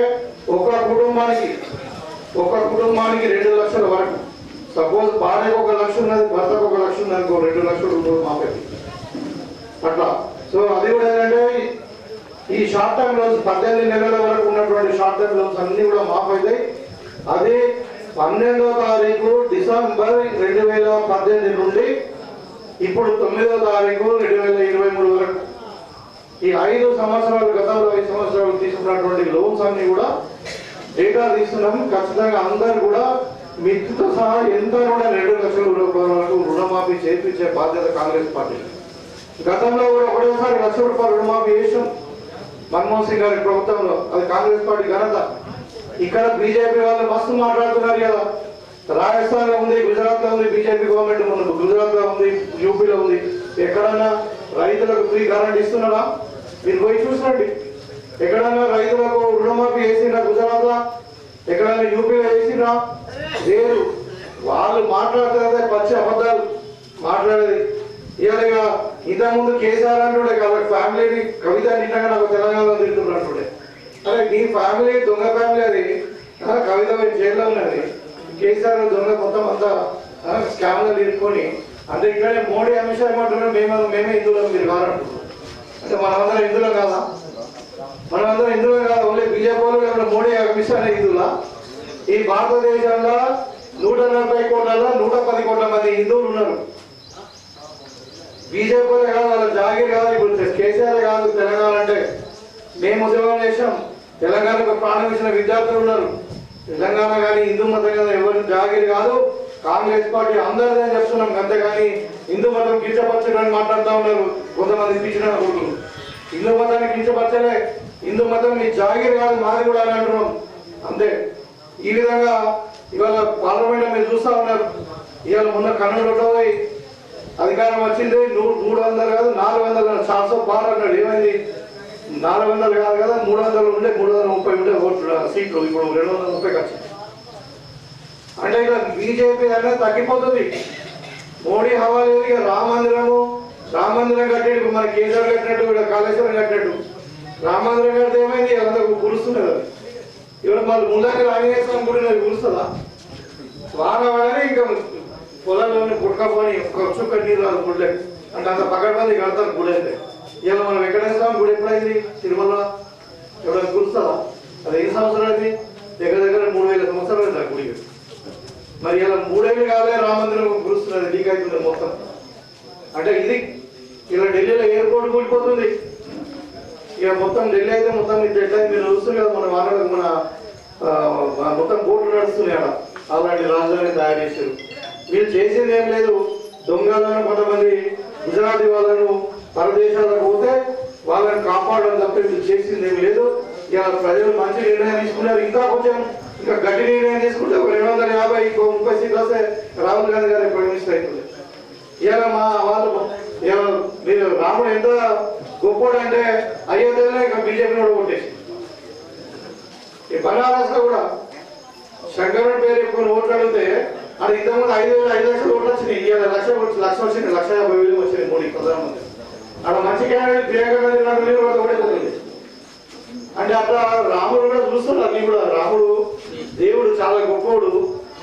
ఒక కుటుంబానికి 2 లక్షల వరకు. సపోజ్ భార్యకు 1 లక్ష ఉన్నది, భర్తకు 1 లక్ష ఉంది అనుకో, 2 లక్షలు ఉంటుంది మాపేది అట్లా. సో అది కూడా ఏంటంటే ఈ షార్ట్ టైం లోన్స్ 18 నెలల వరకు ఉన్నటువంటి షార్ట్ టైం లోన్స్ అన్ని కూడా మాఫ్ అవుతాయి. అది 12వ తారీఖు డిసెంబర్ 2018 నుండి ఇప్పుడు 9వ తారీఖు 2023 వరకు ఈ 5 సంవత్సరాలు, గతంలో 5 సంవత్సరాలు తీసుకున్నటువంటి లోన్స్ అన్ని కూడా డేటా తీస్తున్నాం. ఖచ్చితంగా అందరూ కూడా మిత్తుతో సహా ఎంత కూడా 2 లక్షల రూపాయల వరకు రుణమాఫీ చేయించే బాధ్యత కాంగ్రెస్ పార్టీ. గతంలో కూడా ఒకటేసారి 1 లక్ష రూపాయలు రుణమాఫీ చేసాం మన్మోహన్ సింగ్ గారి ప్రభుత్వంలో. అది కాంగ్రెస్ పార్టీ ఘనత. ఇక్కడ బీజేపీ వాళ్ళు మస్తు మాట్లాడుతున్నారు కదా. రాజస్థాన్ లో ఉంది, గుజరాత్ లో ఉంది, బీజేపీ గవర్నమెంట్ ఉంది, గుజరాత్ లో ఉంది, యూపీలో ఉంది. ఎక్కడన్నా రైతులకు ఫ్రీ కరెంట్ ఇస్తున్నారా? మీరు పోయి చూసినండి. ఎక్కడన్నా రైతులకు రుణమాఫీ వేసినా గుజరాత్ లో, ఎక్కడైనా యూపీలో వేసినా లేదు. వాళ్ళు మాట్లాడుతున్నదే పచ్చి అబద్ధాలు మాట్లాడేది. ఇక ఇంతకుముందు కేసీఆర్ అంటుండే కదా, ఫ్యామిలీని కవిత నిండగా నాకు తెలంగాణలో తిరుగుతున్నట్టుండే. అరే నీ ఫ్యామిలీ దొంగ ఫ్యామిలీ అది. కవిత జైల్లో ఉన్నది, కేసీఆర్ దొంగ మొత్తం అంతా స్కామ్లు ఇరుక్కొని. అంటే ఇక్కడే మోడీ అమిత్ షా ఏమంటున్నారు, మేమే హిందువులం, మీరు కాదంటున్నారు. అంటే మనమందరం హిందువులం కాదా? మనమందరం హిందువులం కాదా? ఓన్లీ బీజేపీ వాళ్ళు మోడీ అమిత్ షా హిందువులా? ఈ భారతదేశంలో 140 కోట్లలో 110 కోట్ల మంది హిందువులు ఉన్నారు. బీజేపీ కాదు, వాళ్ళ జాగీర్ కాదు. ఇప్పుడు కేసీఆర్ కాదు తెలంగాణ అంటే. మేము ఉద్యోగం చేసాం, తెలంగాణకు ప్రాణం ఇచ్చిన విద్యార్థులు ఉన్నారు. తెలంగాణ కానీ హిందూ మతం కదా, ఎవరు జాగీర్ కాదు. కాంగ్రెస్ పార్టీ అందరిదే చెప్తున్నాం. అంతేగాని హిందూ మతం కించపరచడానికి మాట్లాడుతూ ఉన్నారు కొంతమంది పిచ్చిన కొడుకులు. హిందూ మతాన్ని కించపరచలే. హిందూ మతం మీ జాగీర్ కాదు, మాది కూడా అని అంటున్నాం అంతే. ఈ విధంగా ఇవాళ పార్లమెంట్ మీరు చూస్తూ ఉన్నారు. ఇవాళ మొన్న కన్నులో అధికారం వచ్చింది 300 కాదు 400 400 పార్ అన్నాడు. ఏమైంది? 400 కాదు కదా, 300 ఉండే 330 ఉండే ఓట్లు సీట్లు ఇప్పుడు 230 వచ్చింది. అంటే ఇక బీజేపీ అనేది తగ్గిపోతుంది. మోడీ హవా లేదు. ఇక రామ మందిరం కట్టేట్టు, మన కేసీఆర్ కట్టినట్టు, ఇక్కడ కాళేశ్వరం కట్టినట్టు రామ మందిరం కడితే ఏమైంది? అంతా కురుస్తున్నది. ఇవాళ మళ్ళీ ముందాక ఆంజనేయ స్వామి గుడి కురుస్తుందా? వాన వాడని ఇంకా పొలంలోని పుట్టకపోని ఒక చుక్క నీరు రాదు గుడ్లే. అంటే అంత పక్కడమంది కడతారు గుడి అయితే. ఇలా మనం వెంకటేశ్వర స్వామి గుడి ఎప్పుడైంది తిరుమల? ఎవరైనా కురుస్తుందా? అది ఎన్ని సంవత్సరాలు అయింది? దగ్గర 3000 సంవత్సరాలు అయింది ఆ గుడికి. మరి ఇలా 3 ఏళ్ళు కాలే రామ మందిరం కురుస్తున్నది, లీక్ అవుతుంది మొత్తం. అంటే ఇది ఇలా ఢిల్లీలో ఎయిర్పోర్ట్ కూలిపోతుంది. ఇక మొత్తం ఢిల్లీ అయితే మొత్తం డెడ్ మీరు చూస్తుంది కదా. మన వానలకు మన మొత్తం బోట్లు నడుస్తున్నాయి. అక్కడ అలాంటి రాజధాని తయారు చేశారు. వీళ్ళు చేసేది ఏం లేదు. దొంగలను కొంతమంది గుజరాతీ వాళ్ళను పరదేశాలకు పోతే వాళ్ళని కాపాడడం తప్ప వీళ్ళు చేసింది ఏం లేదు. ఇక ప్రజలు మంచి నిర్ణయం తీసుకున్నారు. ఇంకా గట్టి నిర్ణయం తీసుకుంటే ఒక 250 ఇంకో 30 సీట్లు వస్తే రాహుల్ గాంధీ గారు ప్రైమ్ మినిస్టర్ అవుతుంది. ఇలా మా వాళ్ళు మీరు రాముడు ఎంత గొప్పోడు అంటే అయోధ్యలో ఇక బీజేపీ కూడా కొట్టేసి. ఈ బనారస్ లో కూడా శంకరుడు పేరు ఎక్కువ ఓట్లు అడిగితే అది ఇంతకుముందు 5 లక్షల ఓట్లు వచ్చినాయి. ఇవాళ 1 లక్ష వచ్చింది, 150,000 వచ్చినాయి మోడీ ప్రధానమంత్రి. అక్కడ మంచి క్యాండిడేట్ ప్రియాంక గాంధీ నాకు మీరు కూడా ఓడిపోతుంది. అంటే అట్లా రాముడు కూడా చూస్తున్నారు. అన్ని కూడా రాముడు దేవుడు చాలా గొప్పోడు.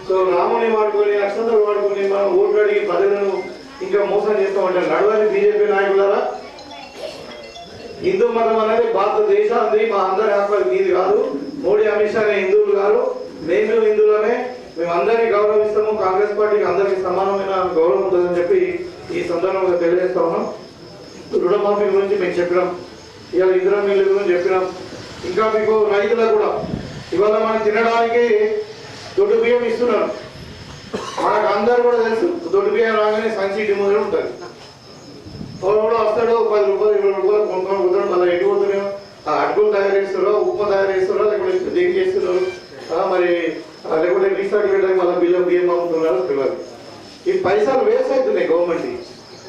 సో రాముని వాడుకొని అక్షంతలు వాడుకొని మనం ఓట్లు అడిగి ప్రజలను ఇంకా మోసం చేస్తామంటే నడవని బీజేపీ నాయకులారా. హిందూ మతం అనేది భారతదేశాన్ని మా అందరి హక్కు, మీది కాదు. మోడీ అమిత్ షా హిందువులు కాదు, మేము హిందువులమే. మేము అందరినీ గౌరవిస్తాము. కాంగ్రెస్ పార్టీకి అందరికీ సమానమైన గౌరవం ఉంటుందని చెప్పి ఈ సందర్భంగా తెలియజేస్తా ఉన్నాం. రుణమాఫీ గురించి మేము చెప్పినాం, ఇవాళ ఇందిరా మిల్లు గురించి చెప్పినాం. ఇంకా మీకు రైతులకు కూడా ఇవాళ మనం తినడానికి దొడ్డు బియ్యం ఇస్తున్నారు. మనకు అందరు కూడా తెలుసు, దొడ్డు బియ్యం రాగానే సంచి డిమోదలు ఉంటుంది. ఎవరు కూడా వస్తాడు 10 రూపాయలు 20 రూపాయలు కొనుక్కొని పోతాడు. మళ్ళీ ఎటు పోతున్నాయో అటుకులు తయారు చేస్తారో, ఉప్మా తయారు చేస్తారో, లేకపోతే దేనికి చేస్తున్నారు, మరి లేకపోతే రీసెర్చ్ చేయడానికి మళ్ళీ బియ్యం అమ్ముతున్నారో తెలియదు. ఈ పైసలు వేస్ట్ అవుతున్నాయి గవర్నమెంట్.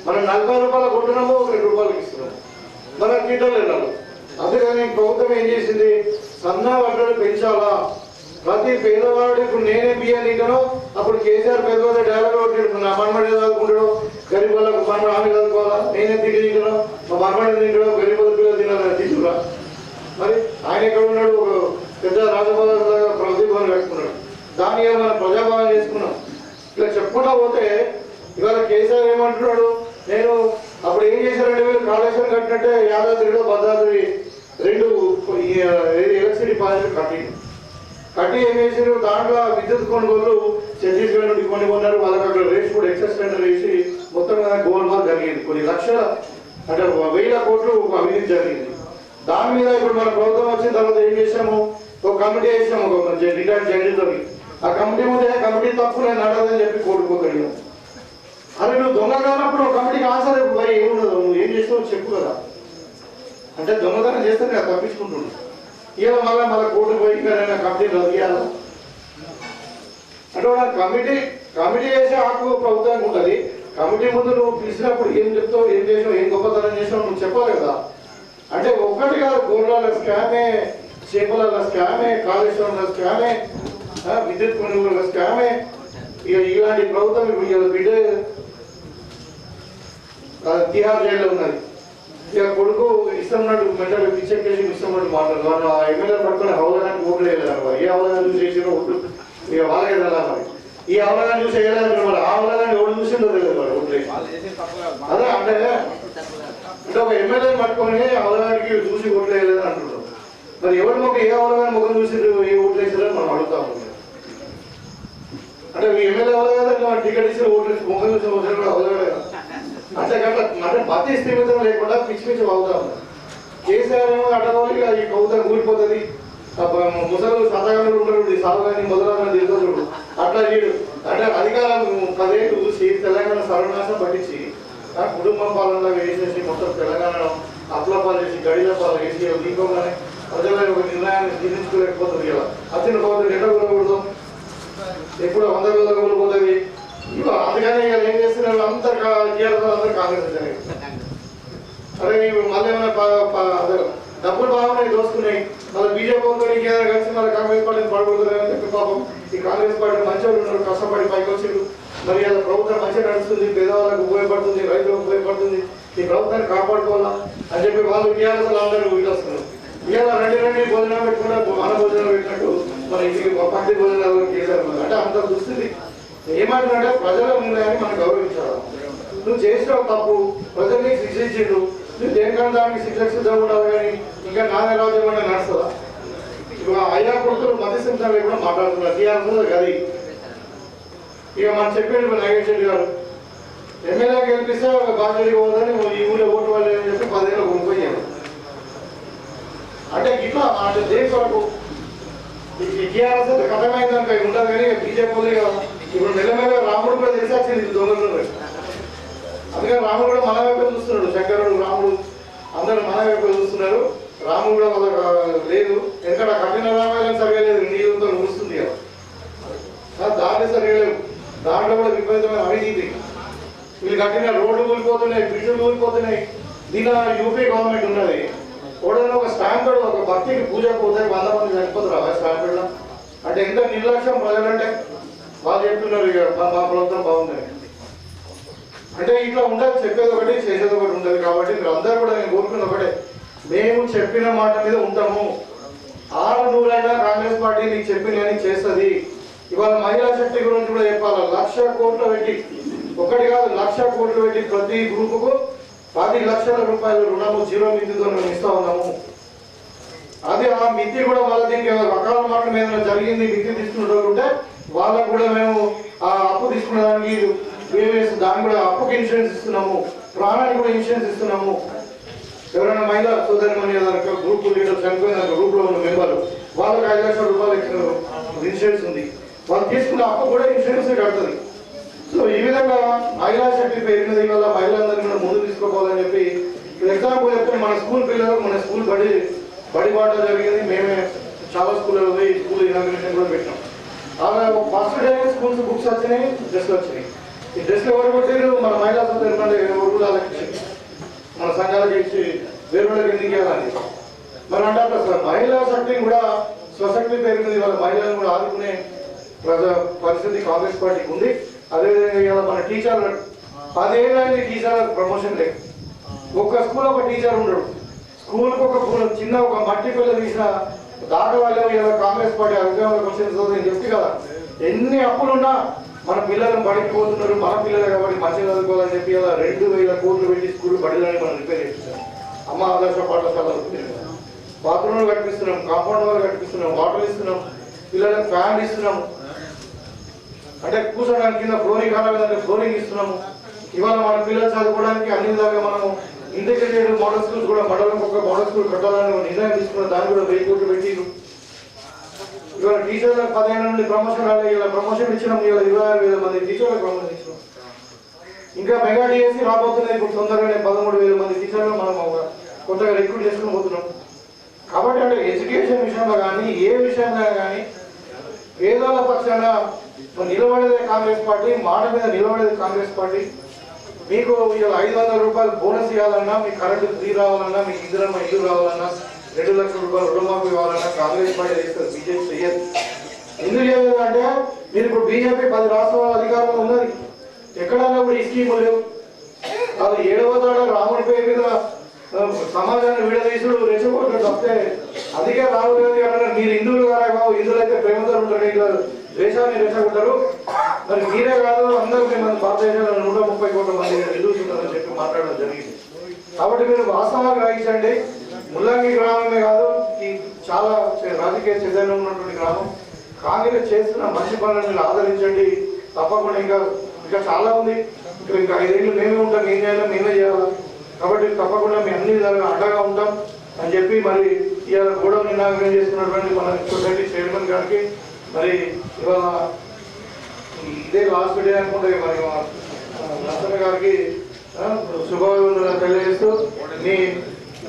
మనం 40 రూపాయలు కొట్టున్నామో 2 రూపాయలకి ఇస్తున్నాం. మన కింటలు వెళ్ళాలి. అందుకని ప్రభుత్వం ఏం చేసింది, సన్న వడ్డలు పెంచాలా. ప్రతి పేదవాడు ఇప్పుడు నేనే బియ్యం తింటానో అప్పుడు కేసీఆర్ పెద్ద పెద్ద డైలాగ్ కొట్టాడు, నా మనమడి చదువుకుంటాడు, గరీబ్ వాళ్ళకు మనమడి ఆమె చదువుకోవాలా, నేనే తింటున్నాను, మా మనమడి తింటాడు, గరీబ్ వాళ్ళ పిల్లలు తినాలని తీసుకురా. మరి ఆయన ఎక్కడ ఉన్నాడు, ఒక పెద్ద రాజభవన్ ప్రతిభవన్ కట్టుకున్నాడు, దాన్ని మనం ప్రజాభవన్ చేసుకున్నాం. ఇలా చెప్పుకుంటా పోతే ఇవాళ కేసీఆర్ ఏమంటున్నాడు, నేను అప్పుడు ఏం చేశారంటే మీరు కాళేశ్వరం కట్టినట్టే యాదాద్రిలో భద్రాద్రి 2 ఎలక్ట్రిసిటీ ప్రాజెక్టు కట్టి ఏం చేశారు, దాంట్లో విద్యుత్ కొనుగోలు ఛత్తీస్గఢ్ నుండి కొన్ని కొన్నారు. వాళ్ళకి అక్కడ రేట్స్ కూడా ఎక్సెస్ టెండర్ వేసి మొత్తం గోల్మాల్ జరిగింది. కొన్ని లక్షల అంటే 1000 కోట్లు అవినీతి జరిగింది. దాని మీద ఇప్పుడు మన ప్రభుత్వం వచ్చిన తర్వాత ఏం చేసాము, ఒక కమిటీ వేసాము, ఒక రిటైర్డ్ జడ్జితో. ఆ కమిటీ ముందే కమిటీ తప్పు నేను నడదని చెప్పి కోరుకోగలిగాను. అరే నువ్వు దొంగ కానప్పుడు ఒక కమిటీకి ఆన్సర్ పోయి ఏముండదు, నువ్వు ఏం చేస్తావు చెప్పు కదా. అంటే దొంగతనం చేస్తే నేను తప్పించుకుంటున్నాను. ఇలా మళ్ళీ కోర్టు పోయి ఇంకా కమిటీ రద్దు చేయాలి అంటే కమిటీ చేసే హక్కు ప్రభుత్వానికి ఉంటుంది. కమిటీ ముందు నువ్వు పిలిచినప్పుడు ఏం చెప్తావు, ఏం చేసావు, ఏం గొప్పతనం చేసావు నువ్వు చెప్పాలి కదా. అంటే ఒక్కటి కాదు, గోర్లాల స్కామే, చేపల స్కామే, కాళేశ్వరంలో స్కామే, విద్యుత్ కొనుగోలు స్కామే. ఇక ఇలాంటి ప్రభుత్వం ఇప్పుడు బిడ్డ తిహార్ జైల్లో ఉన్నది. ఇక కొడుకు ఇష్టం ఉన్నట్టు మెంటల్ పిచ్చెక్కేసి ఇష్టం ఉన్నట్టు మాట్లాడు. వాళ్ళు ఆ ఎమ్మెల్యే పట్టుకుని అవగాహన ఓట్లు వేయలేదు. ఏ అవగాహన చూసి వేసినా ఓట్లు ఇక వాళ్ళకే వెళ్ళాలి. మరి ఈ అవగాహన చూసి వేయలేదు, మరి ఆ అవగాహన ఎవరు చూసిందో తెలియదు మరి ఓట్లు వేసి. అదే అంటే ఒక ఎమ్మెల్యే పట్టుకొని అవగాహనకి చూసి ఓట్లు వేయలేదని అంటున్నారు. మరి ఎవరి మొక్క ఏ అవగాహన ముఖం చూసి ఏ ఓట్లు వేసారని మనం అడుగుతాము. అంటే ఈ ఎమ్మెల్యే అవగాహన టికెట్ ఇచ్చిన ఓట్లు వేసి ముఖం చూసిన ఓట్లు అవగాహన అంటే అంటే మతి స్థిమితం లేకుండా పిచ్చి పిచ్చి అవుతాం. కేసీఆర్ ఏమో అడ్డగోలు ఈ కవిత కూలిపోతుంది, ముసలు సతగానే ఉంటాడు, సాగుగాని మొదలగానే తెలుసు. అట్లా వీడు అంటే అధికారం 10 ఏళ్ళు చూసి తెలంగాణ సర్వనాశనం పట్టించి కుటుంబం పాలనలాగా వేసేసి మొత్తం తెలంగాణ అప్లపాలు చేసి గడిలపాలు వేసి దీపంగానే ప్రజల ఒక నిర్ణయాన్ని జీర్ణించుకోలేకపోతుంది. ఇలా అచ్చిన పోతుంది ఎట్లా కూడకూడదు, ఎప్పుడు 100 రోజులు కూలిపోతుంది. అందుకని ఇక ఏం చేస్తున్నారు, అందరు అందరూ కాంగ్రెస్ అరే మళ్ళీ ఏమైనా డబ్బులు బాగున్నాయి దోసుకున్నాయి, మళ్ళీ బీజేపీ ఇంకేదైనా కలిసి మళ్ళీ కాంగ్రెస్ పార్టీని పడకూడదని చెప్పి పాపం ఈ కాంగ్రెస్ పార్టీ మంచి వాళ్ళు ఉన్నారు, కష్టపడి పైకి వచ్చిండు. మరి అది ప్రభుత్వం మంచిగా నడుస్తుంది, పేదవాళ్ళకు ఉపయోగపడుతుంది, రైతులకు ఉపయోగపడుతుంది, ఈ ప్రభుత్వాన్ని కాపాడుకోవాలా అని చెప్పి వాళ్ళు టీఆర్ఎస్ అందరూ వీళ్ళు వస్తున్నారు. ఇలా రండి భోజనం పెట్టుకుంటే మన భోజనం పెట్టినట్టు మన ఇంటికి పంక్తి భోజనాలు చేశారు. అంటే అంత దుస్థితి. ఏమంటున్నాడంటే ప్రజల నిర్ణయాన్ని మనం గౌరవించాలి. నువ్వు చేసిన తప్పు ప్రజల్ని శిక్షించిండు, నువ్వు దేనికన్నా దానికి శిక్షించడం ఉండాలి. కానీ ఇంకా నాదే రాజ్యం అంటే నడుస్తుందా? ఇప్పుడు అయ్యా కొడుకులు మధ్యస్థం లేకుండా మాట్లాడుతున్నారు టీఆర్ఎస్ గది. ఇక మనం చెప్పాడు నాగేశ్వర రెడ్డి గారు ఎమ్మెల్యే గెలిపిస్తే ఒక బాధ్యతగా పోదని ఈ ఊళ్ళో ఓటు వాళ్ళు అని చెప్పి 10 ఏళ్ళు కొనుక్కోయారు. అంటే ఇట్లా అంటే దేని వరకు టీఆర్ఎస్ కథమైందనుక ఉంటుంది. కానీ బీజేపీ ఇప్పుడు మెల్లమెల్ల రాముడు కూడా తెలిసి వచ్చింది దొంగలు. అందుకని రాముడు కూడా మన వైపు చూస్తున్నాడు, శంకరుడు రాముడు అందరూ మన వైపు చూస్తున్నారు. రాముడు కూడా వాళ్ళకి లేదు, ఎందుకంటే కఠిన రామాయణం సరిగా లేదు, నీళ్ళతో ముడుస్తుంది కదా, దాన్ని సరిగా లేవు. దాంట్లో కూడా విపరీతమైన అవినీతి. వీళ్ళు కట్టిన రోడ్లు కూలిపోతున్నాయి, బ్రిడ్జ్లు కూలిపోతున్నాయి. దీని యూపీ గవర్నమెంట్ ఉన్నది, కూడా ఒక స్టాండర్డ్ ఒక భక్తికి పూజ పోతే 100 మంది చనిపోతారు స్టాండర్డ్లో. అంటే ఎంత నిర్లక్ష్యం ప్రజలంటే వాళ్ళు చెప్తున్నారు ఇక మా ప్రభుత్వం బాగుందని. అంటే ఇట్లా ఉండదు, చెప్పేది ఒకటి చేసేది ఒకటి ఉండదు. కాబట్టి మీరు అందరూ కూడా నేను కోరుకున్న ఒకటే, మేము చెప్పిన మాట మీద ఉంటాము. 600 కాంగ్రెస్ పార్టీ నీకు చెప్పిన చేస్తుంది. ఇవాళ మహిళా శక్తి గురించి కూడా చెప్పాలి. 1,00,000 కోట్లు పెట్టి, ఒకటి కాదు 1,00,000 కోట్లు పెట్టి ప్రతి గ్రూపుకు 10 లక్షల రూపాయలు రుణము 0 మితితో మేము ఇస్తా ఉన్నాము. అది ఆ మితి కూడా వాళ్ళ దీనికి అకాల మరణం ఏదైనా జరిగింది, మితి తీసుకుంటుంటే వాళ్ళకు కూడా మేము ఆ అప్పు తీసుకున్న దానికి దానికి కూడా అప్పుకి ఇన్సూరెన్స్ ఇస్తున్నాము, ప్రాణానికి కూడా ఇన్సూరెన్స్ ఇస్తున్నాము. ఎవరైనా మహిళా సోదరిమణి గ్రూప్ లీడర్ చనిపోయిన గ్రూప్లో ఉన్న మెంబర్లు వాళ్ళకి 5 లక్షల రూపాయలు ఇన్సూరెన్స్ ఉంది. వాళ్ళు తీసుకున్న అప్పు కూడా ఇన్సూరెన్స్ కడుతుంది. సో ఈ విధంగా మహిళా శక్తి పెరిగినది వల్ల మహిళలందరినీ కూడా ముందు తీసుకోవాలని చెప్పి ఎగ్జాంపుల్ చెప్తే మన స్కూల్ పిల్లలకు మన స్కూల్ బడి బాట జరిగింది. మేమే చాలా స్కూళ్ళలో పోయి స్కూల్ ఇనాగ్రేషన్ కూడా పెట్టాం. అలా ఫస్ట్ డే స్కూల్స్ బుక్స్ వచ్చినాయి, డ్రెస్లు వచ్చినాయి. ఈ డ్రెస్లు ఎవరు కొట్టారు? మన మహిళా సోదరులు వాళ్ళకి మన సంఘాలకు ఇచ్చి వేరే వాళ్ళకి ఎందుకు ఇవ్వాలని మరి అంటారు సార్. మహిళా శక్తిని కూడా స్వశక్తి పెరిగింది, వాళ్ళ మహిళలను కూడా ఆదుకునే పరిస్థితి కాంగ్రెస్ పార్టీకి ఉంది. అదేవిధంగా ఇలా మన టీచర్లు 10 ఏళ్ళైంది టీచర్లకు ప్రమోషన్ లేదు. ఒక్క స్కూల్ ఒక టీచర్ ఉండడు. స్కూల్కి ఒక చిన్న ఒక మట్టి పిల్ల తీసిన దాకా వాళ్ళు ఇలా కాంగ్రెస్ పార్టీ అధికారంలోకి వచ్చిన నేను చెప్తే కదా, ఎన్ని అప్పులున్నా మన పిల్లలను బడికి పోతున్నారు, మన పిల్లలు కాబట్టి మంచిగా చదువుకోవాలని చెప్పి ఇలా 2000 కోట్లు పెట్టి స్కూల్ బడిలని మనం రిపేర్ చేస్తున్నాం. అమ్మ ఆదర్శ పాఠశాలలు బాత్రూమ్లు కట్టిస్తున్నాం, కాంపౌండ్ వాళ్ళు కట్టిస్తున్నాం, వాటర్ ఇస్తున్నాం, పిల్లలకు ఫ్యాన్ ఇస్తున్నాం, అంటే కూర్చోడానికి కింద ఫ్లోరింగ్ కావాలంటే ఫ్లోరింగ్ ఇస్తున్నాము. ఇవాళ మన పిల్లలు చదువుకోవడానికి అన్ని విధాలుగా మనము ఇంటిగ్రేటెడ్ మోడల్ స్కూల్స్ కూడా మండలం ఒక మోడల్ స్కూల్ కట్టాలని నిర్ణయం తీసుకున్న దాన్ని కూడా 1000 కోట్లు పెట్టిరు. ఇవాళ టీచర్లకు 10 ఏళ్ళ నుండి ప్రమోషన్ రాలేదు. ఇలా ప్రమోషన్ ఇచ్చినాం. ఇవాళ 26,000 మంది టీచర్లకు ప్రమోషన్ ఇచ్చినాం. ఇంకా మెగా డిఎస్సి రాబోతున్నాయి. ఇప్పుడు తొందరగానే 13,000 మంది టీచర్లు మనం కొత్తగా రిక్రూట్ చేసుకుని పోతున్నాం. కాబట్టి అంటే ఎడ్యుకేషన్ విషయంలో కానీ ఏ విషయంలో కానీ పేదల పక్షాన నిలబడేదే కాంగ్రెస్ పార్టీ, మాట మీద నిలబడేది కాంగ్రెస్ పార్టీ. మీకు ఇలా 500 రూపాయలు బోనస్ ఇవ్వాలన్నా, మీకు కరెంటు ఫ్రీ రావాలన్నా, మీకు ఇందిరమ్మ ఇల్లు రావాలన్నా, 2 లక్షల రూపాయలు రుణమాఫీ కావాలన్నా కాంగ్రెస్ పార్టీ చేస్తారు, బీజేపీ చెయ్యదు. ఎందుకు చేయలేదు అంటే మీరు ఇప్పుడు బీజేపీ 10 రాష్ట్రాల అధికారంలో ఉన్నది. ఎక్కడన్నా కూడా ఈ స్కీములు లేవు. అది 7వ తాడ రాముడి పేరు మీద సమాజాన్ని విడదీసుడు రెచ్చగొట్టడం తప్పితే అందుకే రాహుల్ గాంధీ అన్నారు, మీరు హిందువులు కారా బాబు, హిందువులు అయితే ప్రేమతో ఉంటారు, ఇట్లా దేశాన్ని రెచ్చగొట్టారు, మరి మీరే కాదు అందరూ మన భారతదేశంలో 130 కోట్ల మంది హిందువులు ఉన్నారని చెప్పి మాట్లాడడం జరిగింది. కాబట్టి మీరు వాస్తవాలు గ్రహించండి. ముల్లంగి గ్రామమే కాదు, ఈ చాలా రాజకీయ చైతన్యం ఉన్నటువంటి గ్రామం. కాంగ్రెస్ చేస్తున్న మంచి పనులను మీరు ఆదరించండి. తప్పకుండా ఇంకా చాలా ఉంది. ఇంకా 5 ఏళ్ళు మేమే ఉంటాం, ఏం చేయాలో మేమే చేయాలి. కాబట్టి తప్పకుండా మేము అన్ని విధాలుగా అండగా ఉంటాం అని చెప్పి మరి ఇవాళ కూడా ఇనాగ్రేట్ చేసుకున్నటువంటి మన సొసైటీ చైర్మన్ గారికి మరి ఇవాళ ఇదే లాస్ట్ డే అనుకుంటే మరి నరసన్న గారికి శుభాభివందనలు తెలియజేస్తూ మీ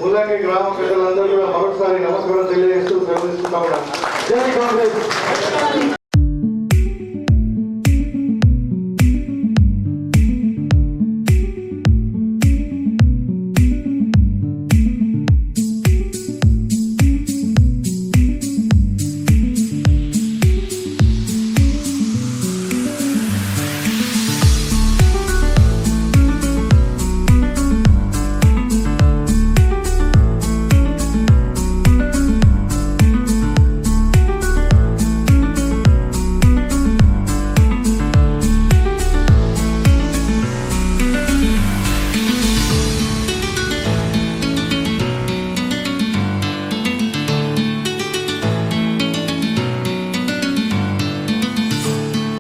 ముల్లంగి గ్రామ ప్రజలందరూ కూడా మరొకసారి నమస్కారం తెలియజేస్తూ సెలవు తీసుకుంటాం. జై కాంగ్రెస్.